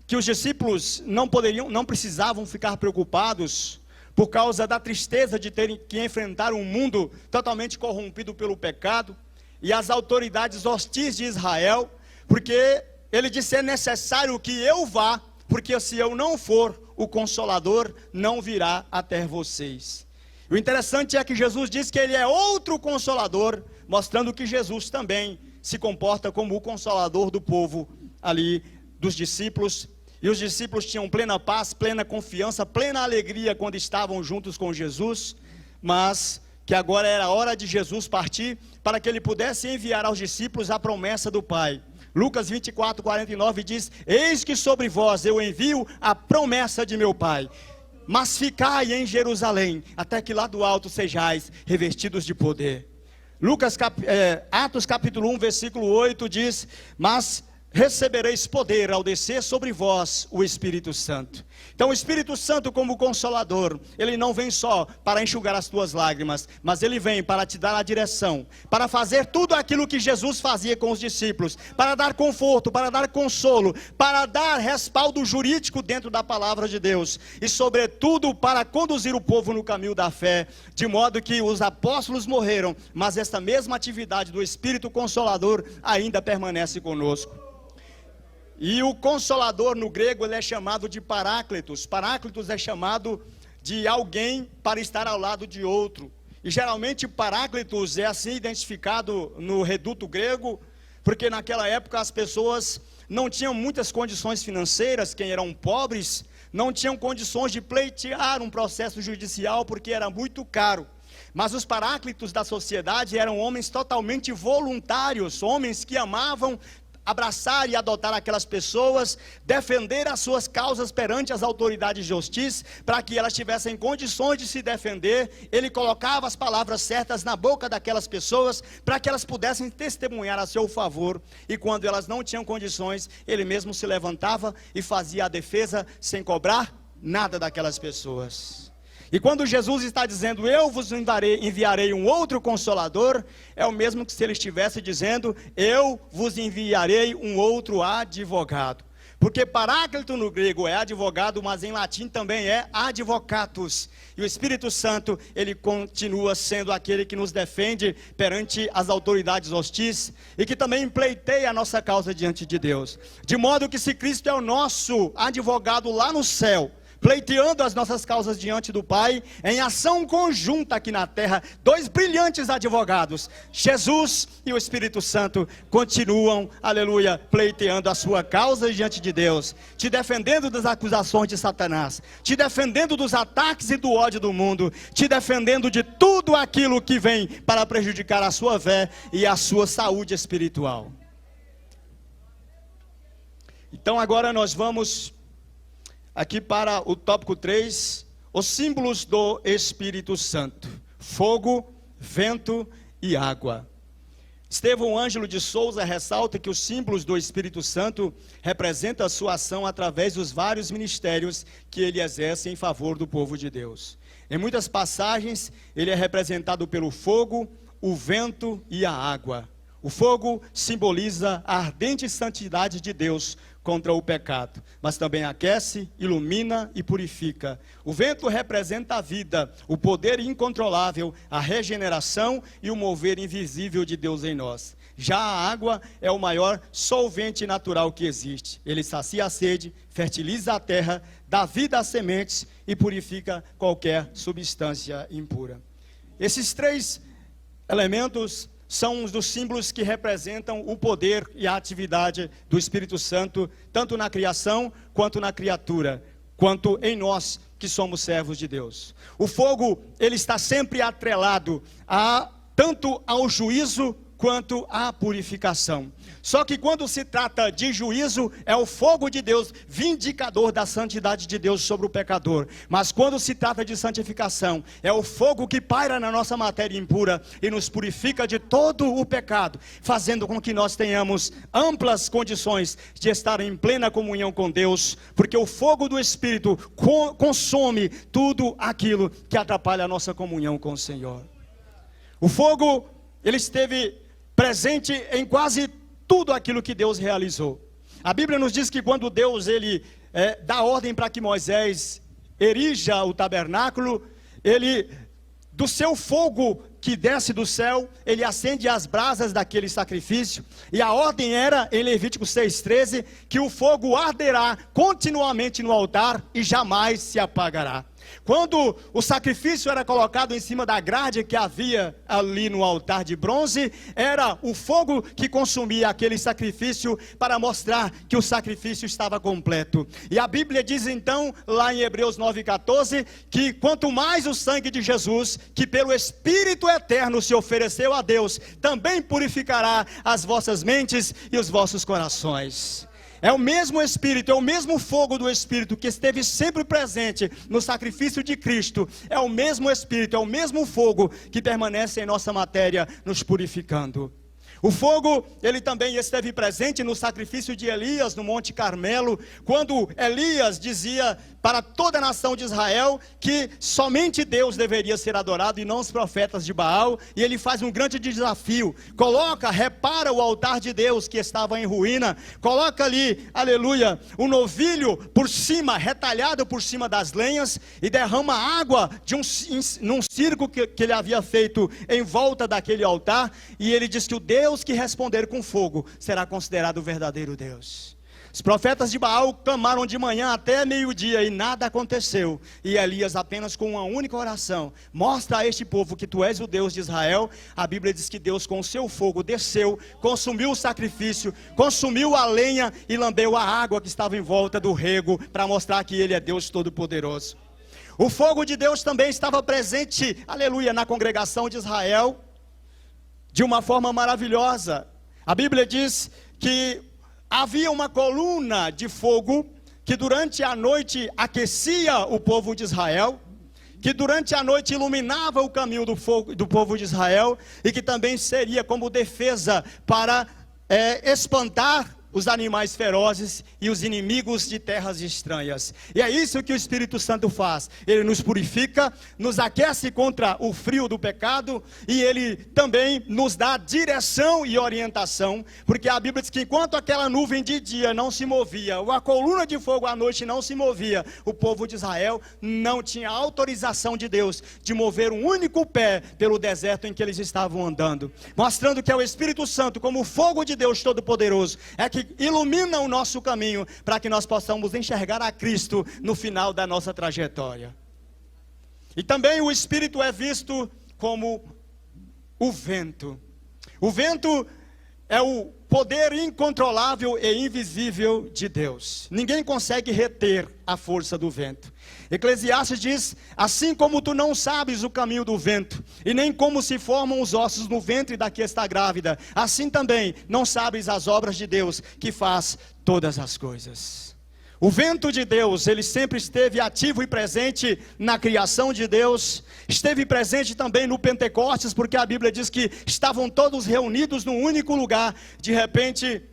que os discípulos não precisavam ficar preocupados por causa da tristeza de terem que enfrentar um mundo totalmente corrompido pelo pecado, e as autoridades hostis de Israel, porque ele disse: é necessário que eu vá, porque se eu não for, o Consolador não virá até vocês. O interessante é que Jesus diz que ele é outro Consolador, mostrando que Jesus também se comporta como o Consolador do povo ali, dos discípulos. E os discípulos tinham plena paz, plena confiança, plena alegria quando estavam juntos com Jesus, mas que agora era hora de Jesus partir, para que ele pudesse enviar aos discípulos a promessa do Pai. Lucas 24, 49 diz: eis que sobre vós eu envio a promessa de meu Pai, mas ficai em Jerusalém, até que lá do alto sejais revestidos de poder. Atos capítulo 1, versículo 8 diz: mas recebereis poder ao descer sobre vós o Espírito Santo. Então o Espírito Santo, como Consolador, ele não vem só para enxugar as tuas lágrimas, mas ele vem para te dar a direção, para fazer tudo aquilo que Jesus fazia com os discípulos, para dar conforto, para dar consolo, para dar respaldo jurídico dentro da palavra de Deus, e sobretudo para conduzir o povo no caminho da fé, de modo que os apóstolos morreram, mas esta mesma atividade do Espírito Consolador ainda permanece conosco. E o Consolador no grego ele é chamado de Paráclitos. Paráclitos é chamado de alguém para estar ao lado de outro. E geralmente Paráclitos é assim identificado no reduto grego, porque naquela época as pessoas não tinham muitas condições financeiras, quem eram pobres não tinham condições de pleitear um processo judicial porque era muito caro. Mas os paráclitos da sociedade eram homens totalmente voluntários, homens que amavam abraçar e adotar aquelas pessoas, defender as suas causas perante as autoridades de justiça, para que elas tivessem condições de se defender. Ele colocava as palavras certas na boca daquelas pessoas, para que elas pudessem testemunhar a seu favor, e quando elas não tinham condições, ele mesmo se levantava e fazia a defesa, sem cobrar nada daquelas pessoas. E quando Jesus está dizendo: eu vos enviarei um outro Consolador, é o mesmo que se ele estivesse dizendo: eu vos enviarei um outro advogado. Porque Paráclito no grego é advogado, mas em latim também é advocatus. E o Espírito Santo, ele continua sendo aquele que nos defende perante as autoridades hostis, e que também pleiteia a nossa causa diante de Deus. De modo que se Cristo é o nosso advogado lá no céu, pleiteando as nossas causas diante do Pai, em ação conjunta aqui na terra, dois brilhantes advogados, Jesus e o Espírito Santo, continuam, aleluia, pleiteando a sua causa diante de Deus, te defendendo das acusações de Satanás, te defendendo dos ataques e do ódio do mundo, te defendendo de tudo aquilo que vem para prejudicar a sua fé e a sua saúde espiritual. Então agora nós vamos aqui para o tópico 3, os símbolos do Espírito Santo: fogo, vento e água. Estevão Ângelo de Souza ressalta que os símbolos do Espírito Santo representam a sua ação através dos vários ministérios que ele exerce em favor do povo de Deus. Em muitas passagens, ele é representado pelo fogo, o vento e a água. O fogo simboliza a ardente santidade de Deus contra o pecado, mas também aquece, ilumina e purifica. O vento representa a vida, o poder incontrolável, a regeneração e o mover invisível de Deus em nós. Já a água é o maior solvente natural que existe. Ele sacia a sede, fertiliza a terra, dá vida às sementes e purifica qualquer substância impura. Esses três elementos são os dos símbolos que representam o poder e a atividade do Espírito Santo, tanto na criação, quanto na criatura, quanto em nós que somos servos de Deus. O fogo, ele está sempre atrelado tanto ao juízo, quanto à purificação. Só que quando se trata de juízo, é o fogo de Deus, vindicador da santidade de Deus sobre o pecador. Mas quando se trata de santificação, é o fogo que paira na nossa matéria impura e nos purifica de todo o pecado, fazendo com que nós tenhamos amplas condições de estar em plena comunhão com Deus, porque o fogo do Espírito consome tudo aquilo que atrapalha a nossa comunhão com o Senhor. O fogo, ele esteve presente em quase tudo aquilo que Deus realizou. A Bíblia nos diz que quando Deus dá ordem para que Moisés erija o tabernáculo, ele do seu fogo que desce do céu, ele acende as brasas daquele sacrifício, e a ordem era, em Levítico 6,13, que o fogo arderá continuamente no altar e jamais se apagará. Quando o sacrifício era colocado em cima da grade que havia ali no altar de bronze, era o fogo que consumia aquele sacrifício para mostrar que o sacrifício estava completo. E a Bíblia diz então, lá em Hebreus 9,14, que quanto mais o sangue de Jesus, que pelo Espírito eterno se ofereceu a Deus, também purificará as vossas mentes e os vossos corações. É o mesmo Espírito, é o mesmo fogo do Espírito que esteve sempre presente no sacrifício de Cristo. É o mesmo Espírito, é o mesmo fogo que permanece em nossa matéria, nos purificando. O fogo, ele também esteve presente no sacrifício de Elias no Monte Carmelo, quando Elias dizia para toda a nação de Israel que somente Deus deveria ser adorado e não os profetas de Baal, e ele faz um grande desafio, repara o altar de Deus que estava em ruína, coloca ali, aleluia, um novilho por cima, retalhado por cima das lenhas, e derrama água num circo que ele havia feito em volta daquele altar, e ele diz que o Deus que responder com fogo será considerado o verdadeiro Deus. Os profetas de Baal clamaram de manhã até meio-dia e nada aconteceu. E Elias, apenas com uma única oração, mostra a este povo que tu és o Deus de Israel. A Bíblia diz que Deus com o seu fogo desceu, consumiu o sacrifício, consumiu a lenha e lambeu a água que estava em volta do rego, para mostrar que ele é Deus Todo-Poderoso. O fogo de Deus também estava presente, aleluia, na congregação de Israel, de uma forma maravilhosa. A Bíblia diz que havia uma coluna de fogo que durante a noite aquecia o povo de Israel, que durante a noite iluminava o caminho do povo de Israel, e que também seria como defesa para espantar os animais ferozes e os inimigos de terras estranhas. E é isso que o Espírito Santo faz. Ele nos purifica, nos aquece contra o frio do pecado, e ele também nos dá direção e orientação, porque a Bíblia diz que enquanto aquela nuvem de dia não se movia, ou a coluna de fogo à noite não se movia, o povo de Israel não tinha autorização de Deus de mover um único pé pelo deserto em que eles estavam andando, mostrando que é o Espírito Santo, como o fogo de Deus Todo-Poderoso, é que ilumina o nosso caminho, para que nós possamos enxergar a Cristo no final da nossa trajetória. E também o Espírito é visto como o vento. O vento é o poder incontrolável e invisível de Deus. Ninguém consegue reter a força do vento. Eclesiastes diz: assim como tu não sabes o caminho do vento, e nem como se formam os ossos no ventre da que está grávida, assim também não sabes as obras de Deus, que faz todas as coisas. O vento de Deus, ele sempre esteve ativo e presente na criação de Deus, esteve presente também no Pentecostes, porque a Bíblia diz que estavam todos reunidos num único lugar. De repente,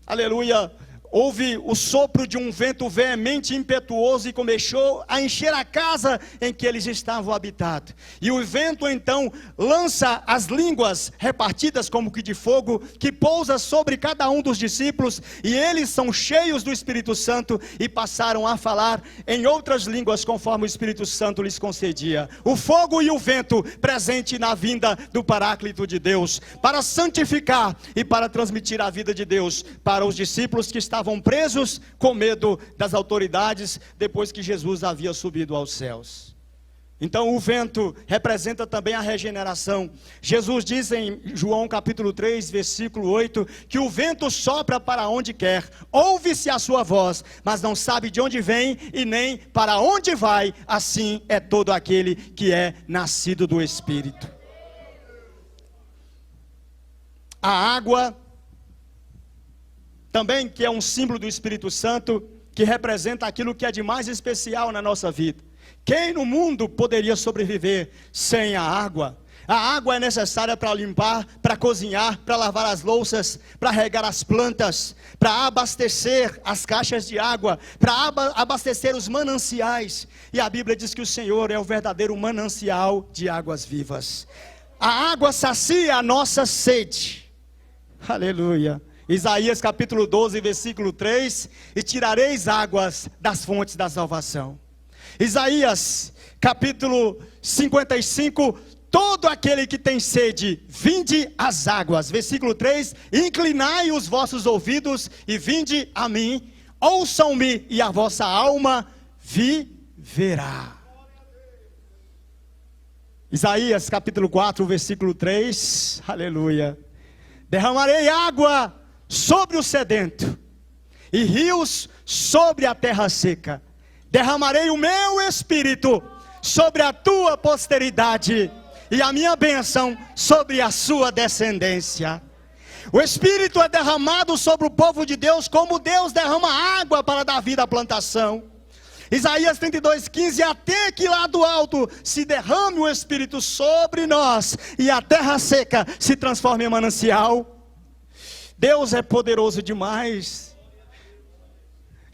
aleluia, houve o sopro de um vento veemente, impetuoso, e começou a encher a casa em que eles estavam habitados. E o vento então lança as línguas repartidas como que de fogo, que pousa sobre cada um dos discípulos, e eles são cheios do Espírito Santo e passaram a falar em outras línguas conforme o Espírito Santo lhes concedia. O fogo e o vento presente na vinda do Paráclito de Deus, para santificar e para transmitir a vida de Deus para os discípulos que estavam presos com medo das autoridades, depois que Jesus havia subido aos céus. Então o vento representa também a regeneração. Jesus diz em João capítulo 3, versículo 8, que o vento sopra para onde quer, ouve-se a sua voz, mas não sabe de onde vem e nem para onde vai. Assim é todo aquele que é nascido do Espírito. A água também, que é um símbolo do Espírito Santo, que representa aquilo que é de mais especial na nossa vida. Quem no mundo poderia sobreviver sem a água? A água é necessária para limpar, para cozinhar, para lavar as louças, para regar as plantas, para abastecer as caixas de água, para abastecer os mananciais. E a Bíblia diz que o Senhor é o verdadeiro manancial de águas vivas. A água sacia a nossa sede. Aleluia. Isaías capítulo 12, versículo 3, e tirareis águas das fontes da salvação. Isaías capítulo 55, todo aquele que tem sede, vinde às águas. Versículo 3, inclinai os vossos ouvidos e vinde a mim, ouçam-me e a vossa alma viverá. Isaías capítulo 4, versículo 3, aleluia. Derramarei água sobre o sedento e rios sobre a terra seca. Derramarei o meu espírito sobre a tua posteridade e a minha bênção sobre a sua descendência. O Espírito é derramado sobre o povo de Deus, como Deus derrama água para dar vida à plantação. Isaías 32:15, até que lá do alto se derrame o Espírito sobre nós, e a terra seca se transforme em manancial. Deus é poderoso demais.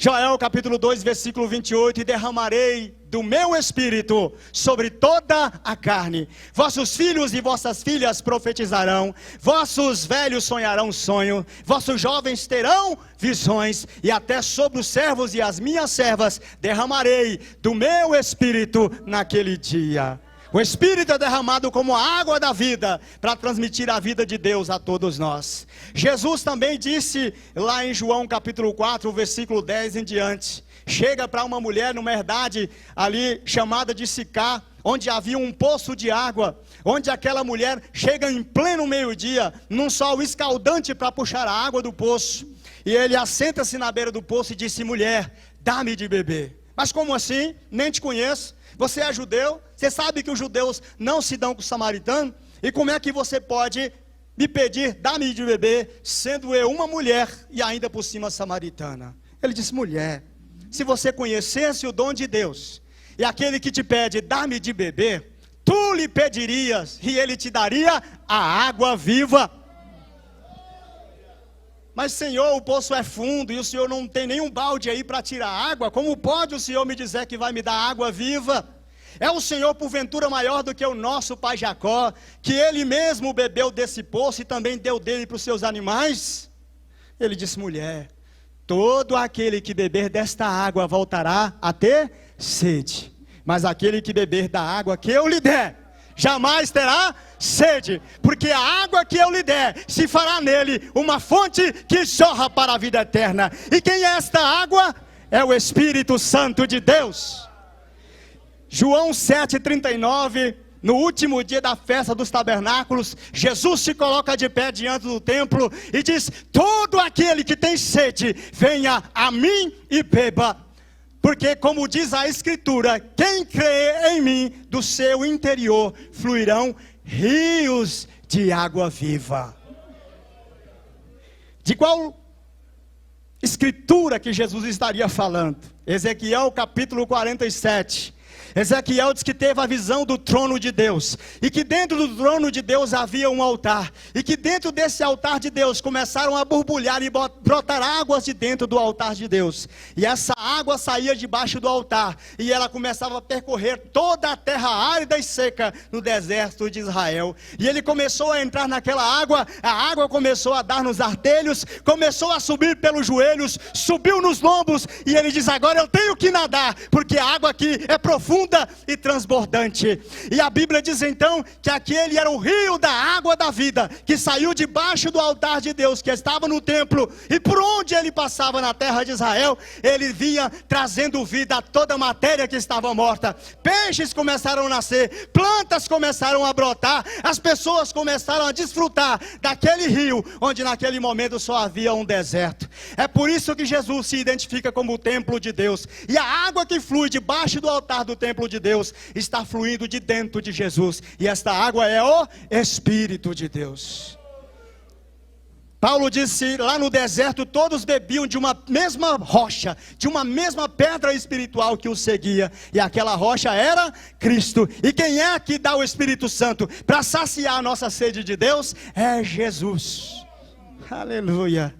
Joel capítulo 2, versículo 28, e derramarei do meu espírito sobre toda a carne. Vossos filhos e vossas filhas profetizarão, vossos velhos sonharão sonho, vossos jovens terão visões, e até sobre os servos e as minhas servas derramarei do meu espírito naquele dia. O Espírito é derramado como a água da vida, para transmitir a vida de Deus a todos nós. Jesus também disse lá em João capítulo 4, versículo 10 em diante, chega para uma mulher numa herdade ali chamada de Sicá, onde havia um poço de água, onde aquela mulher chega em pleno meio-dia, num sol escaldante para puxar a água do poço, e ele assenta-se na beira do poço e disse: mulher, dá-me de beber. Mas como assim? Nem te conheço. Você é judeu? Você sabe que os judeus não se dão com o samaritano? E como é que você pode me pedir, dá-me de beber, sendo eu uma mulher e ainda por cima samaritana? Ele disse: mulher, se você conhecesse o dom de Deus, e aquele que te pede, dá-me de beber, tu lhe pedirias e ele te daria a água viva. Mas Senhor, o poço é fundo e o Senhor não tem nenhum balde aí para tirar água. Como pode o Senhor me dizer que vai me dar água viva? É o Senhor porventura maior do que o nosso pai Jacó, que ele mesmo bebeu desse poço e também deu dele para os seus animais? Ele disse: mulher, todo aquele que beber desta água voltará a ter sede, mas aquele que beber da água que eu lhe der, jamais terá sede, porque a água que eu lhe der, se fará nele uma fonte que jorra para a vida eterna. E quem é esta água? É o Espírito Santo de Deus. João 7,39, no último dia da festa dos tabernáculos, Jesus se coloca de pé diante do templo e diz: todo aquele que tem sede, venha a mim e beba. Porque como diz a Escritura, quem crê em mim, do seu interior fluirão rios de água viva. De qual Escritura que Jesus estaria falando? Ezequiel capítulo 47. Ezequiel diz que teve a visão do trono de Deus, e que dentro do trono de Deus havia um altar, e que dentro desse altar de Deus começaram a borbulhar e brotar águas de dentro do altar de Deus, e essa água saía debaixo do altar, e ela começava a percorrer toda a terra árida e seca no deserto de Israel, e ele começou a entrar naquela água, a água começou a dar nos artelhos, começou a subir pelos joelhos, subiu nos lombos, e ele diz: agora eu tenho que nadar, porque a água aqui é profunda e transbordante. E a Bíblia diz então que aquele era o rio da água da vida, que saiu debaixo do altar de Deus, que estava no templo, e por onde ele passava na terra de Israel, ele vinha trazendo vida a toda a matéria que estava morta. Peixes começaram a nascer, plantas começaram a brotar, as pessoas começaram a desfrutar daquele rio, onde naquele momento só havia um deserto. É por isso que Jesus se identifica como o templo de Deus, e a água que flui debaixo do altar do templo de Deus está fluindo de dentro de Jesus, e esta água é o Espírito de Deus. Paulo disse lá no deserto, todos bebiam de uma mesma rocha, de uma mesma pedra espiritual que os seguia, e aquela rocha era Cristo. E quem é que dá o Espírito Santo para saciar a nossa sede de Deus? É Jesus. Aleluia.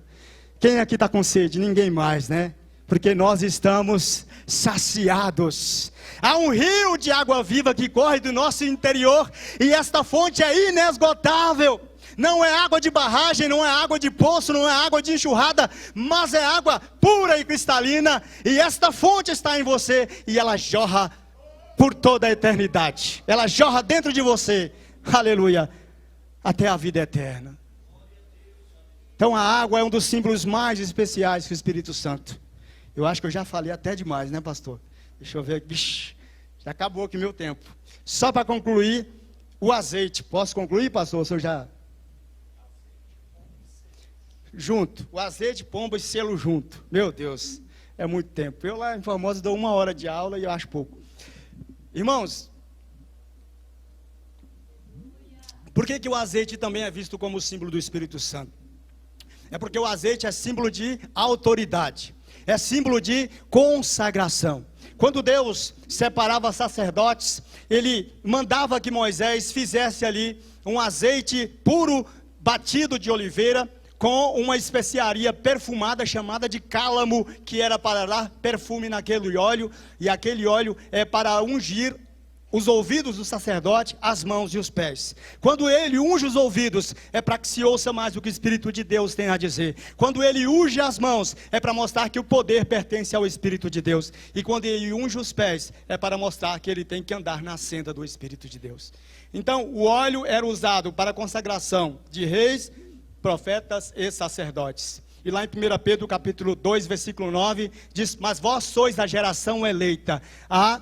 Quem aqui está com sede? Ninguém mais, né? Porque nós estamos saciados. Há um rio de água viva que corre do nosso interior, e esta fonte é inesgotável. Não é água de barragem, não é água de poço, não é água de enxurrada, mas é água pura e cristalina, e esta fonte está em você, e ela jorra por toda a eternidade. Ela jorra dentro de você, aleluia, até a vida eterna. Então a água é um dos símbolos mais especiais do Espírito Santo. Eu acho que eu já falei até demais, né, pastor? Deixa eu ver, bicho, já acabou aqui meu tempo. Só para concluir, o azeite. Posso concluir, pastor? O senhor já... Junto, o azeite, pomba e selo junto. Meu Deus, é muito tempo. Eu lá em Formosa dou 1 hora de aula e eu acho pouco. Irmãos, por que o azeite também é visto como símbolo do Espírito Santo? É porque o azeite é símbolo de autoridade, é símbolo de consagração. Quando Deus separava sacerdotes, Ele mandava que Moisés fizesse ali um azeite puro, batido de oliveira, com uma especiaria perfumada chamada de cálamo, que era para dar perfume naquele óleo, e aquele óleo é para ungir os ouvidos do sacerdote, as mãos e os pés. Quando ele unge os ouvidos, é para que se ouça mais o que o Espírito de Deus tem a dizer. Quando ele unge as mãos, é para mostrar que o poder pertence ao Espírito de Deus. E quando ele unge os pés, é para mostrar que ele tem que andar na senda do Espírito de Deus. Então, o óleo era usado para a consagração de reis, profetas e sacerdotes. E lá em 1 Pedro capítulo 2, versículo 9, diz: mas vós sois a geração eleita, a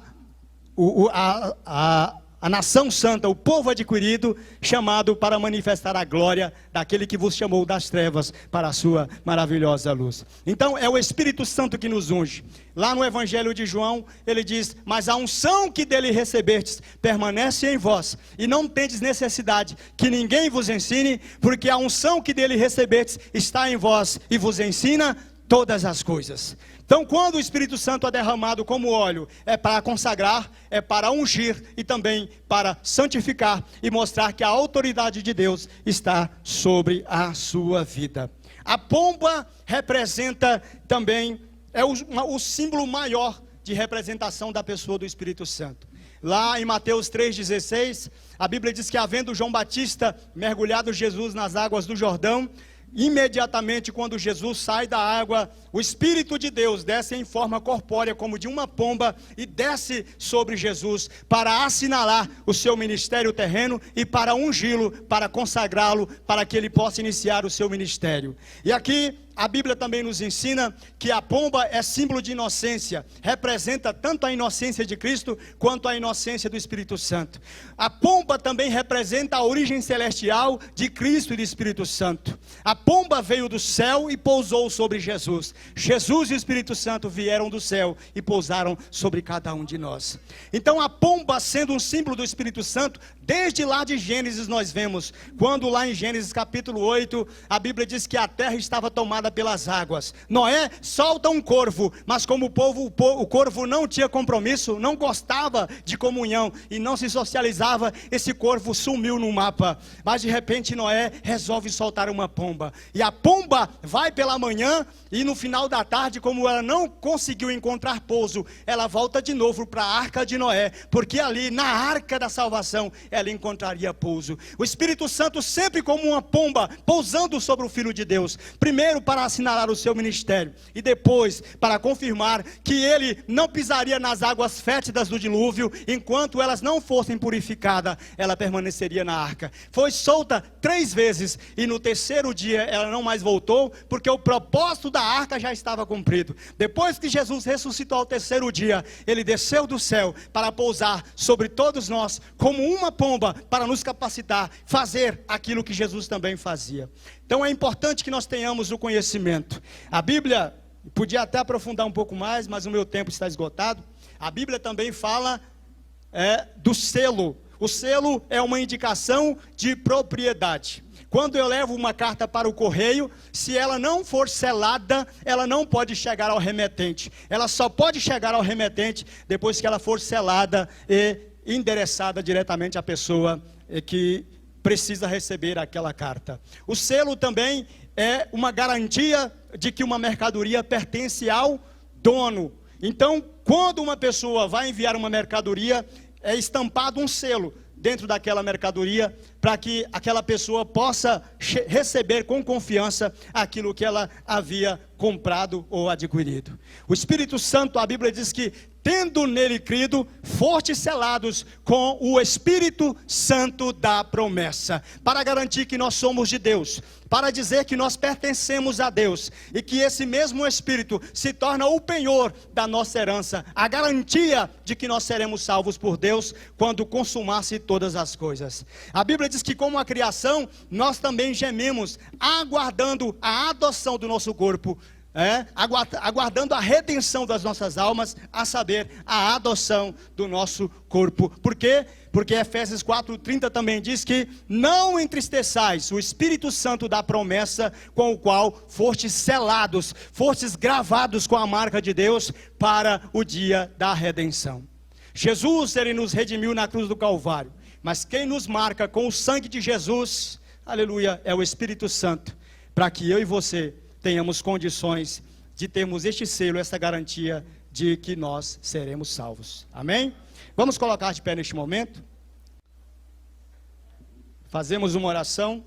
nação santa, o povo adquirido, chamado para manifestar a glória daquele que vos chamou das trevas para a sua maravilhosa luz. Então é o Espírito Santo que nos unge. Lá no Evangelho de João, ele diz: mas a unção que dele recebestes permanece em vós, e não tendes necessidade que ninguém vos ensine, porque a unção que dele recebestes está em vós e vos ensina todas as coisas. Então, quando o Espírito Santo é derramado como óleo, é para consagrar, é para ungir e também para santificar e mostrar que a autoridade de Deus está sobre a sua vida. A pomba representa também, é o símbolo maior de representação da pessoa do Espírito Santo. Lá em Mateus 3,16, a Bíblia diz que havendo João Batista mergulhado Jesus nas águas do Jordão, imediatamente quando Jesus sai da água, o Espírito de Deus desce em forma corpórea como de uma pomba e desce sobre Jesus para assinalar o seu ministério terreno e para ungí-lo, para consagrá-lo, para que ele possa iniciar o seu ministério. E aqui a Bíblia também nos ensina que a pomba é símbolo de inocência, representa tanto a inocência de Cristo quanto a inocência do Espírito Santo. A pomba também representa a origem celestial de Cristo e do Espírito Santo. A pomba veio do céu e pousou sobre Jesus. Jesus e o Espírito Santo vieram do céu e pousaram sobre cada um de nós. Então a pomba, sendo um símbolo do Espírito Santo, desde lá de Gênesis nós vemos, quando lá em Gênesis capítulo 8, a Bíblia diz que a terra estava tomada pelas águas. Noé solta um corvo, mas como o corvo não tinha compromisso, não gostava de comunhão e não se socializava, esse corvo sumiu no mapa. Mas de repente Noé resolve soltar uma pomba, e a pomba vai pela manhã e no final da tarde, como ela não conseguiu encontrar pouso, ela volta de novo para a arca de Noé, porque ali na arca da salvação ela encontraria pouso. O Espírito Santo sempre como uma pomba pousando sobre o Filho de Deus, primeiro para assinalar o seu ministério e depois para confirmar que ele não pisaria nas águas fétidas do dilúvio enquanto elas não fossem purificadas. Ela permaneceria na arca. Foi solta 3 vezes e no terceiro dia ela não mais voltou, porque o propósito da arca já estava cumprido. Depois que Jesus ressuscitou ao terceiro dia, ele desceu do céu para pousar sobre todos nós como uma pomba, para nos capacitar, fazer aquilo que Jesus também fazia. Então é importante que nós tenhamos o conhecimento. A Bíblia, podia até aprofundar um pouco mais, mas o meu tempo está esgotado. A Bíblia também fala do selo. O selo é uma indicação de propriedade. Quando eu levo uma carta para o correio, se ela não for selada, ela não pode chegar ao remetente. Ela só pode chegar ao remetente depois que ela for selada e endereçada diretamente à pessoa que precisa receber aquela carta. O selo também é uma garantia de que uma mercadoria pertence ao dono. Então, quando uma pessoa vai enviar uma mercadoria, é estampado um selo dentro daquela mercadoria para que aquela pessoa possa receber com confiança aquilo que ela havia comprado ou adquirido. O Espírito Santo, a Bíblia diz que, tendo nele crido, fortes selados com o Espírito Santo da promessa, para garantir que nós somos de Deus, para dizer que nós pertencemos a Deus, e que esse mesmo Espírito se torna o penhor da nossa herança, a garantia de que nós seremos salvos por Deus, quando consumasse todas as coisas. A Bíblia diz que, como a criação, nós também gememos, aguardando a adoção do nosso corpo, aguardando a redenção das nossas almas, a saber, a adoção do nosso corpo. Por quê? Porque Efésios 4:30 também diz que não entristeçais o Espírito Santo da promessa, com o qual fostes selados, fostes gravados com a marca de Deus para o dia da redenção. Jesus, ele nos redimiu na cruz do Calvário, mas quem nos marca com o sangue de Jesus, aleluia, é o Espírito Santo, para que eu e você tenhamos condições de termos este selo, essa garantia de que nós seremos salvos. Amém? Vamos colocar de pé neste momento. Fazemos uma oração.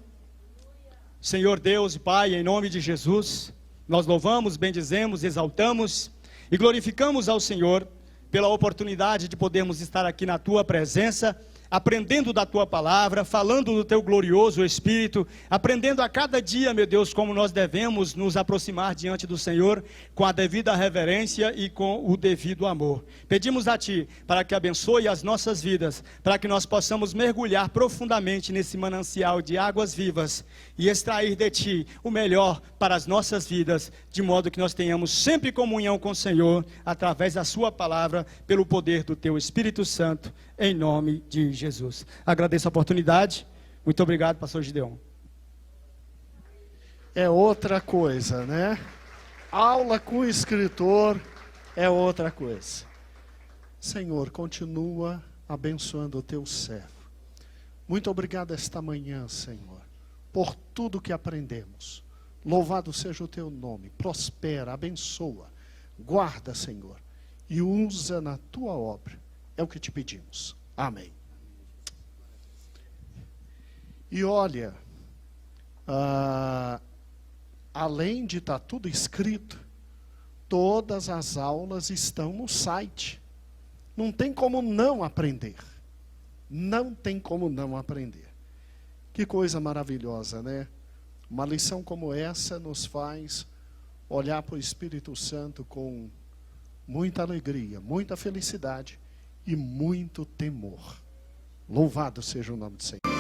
Senhor Deus e Pai, em nome de Jesus, nós louvamos, bendizemos, exaltamos e glorificamos ao Senhor pela oportunidade de podermos estar aqui na Tua presença, aprendendo da Tua palavra, falando do Teu glorioso Espírito, aprendendo a cada dia, meu Deus, como nós devemos nos aproximar diante do Senhor, com a devida reverência e com o devido amor. Pedimos a Ti, para que abençoe as nossas vidas, para que nós possamos mergulhar profundamente nesse manancial de águas vivas, e extrair de Ti o melhor para as nossas vidas, de modo que nós tenhamos sempre comunhão com o Senhor, através da Sua palavra, pelo poder do Teu Espírito Santo, em nome de Jesus. Agradeço a oportunidade. Muito obrigado, pastor Gideon. É outra coisa, né? Aula com o escritor é outra coisa. Senhor, continua abençoando o teu servo. Muito obrigado esta manhã, Senhor, por tudo que aprendemos. Louvado seja o teu nome. Prospera, abençoa, guarda, Senhor, e usa na tua obra. É o que te pedimos. Amém. E olha, além de estar tudo escrito, todas as aulas estão no site. Não tem como não aprender. Não tem como não aprender. Que coisa maravilhosa, né? Uma lição como essa nos faz olhar para o Espírito Santo com muita alegria, muita felicidade e muito temor. Louvado seja o nome do Senhor.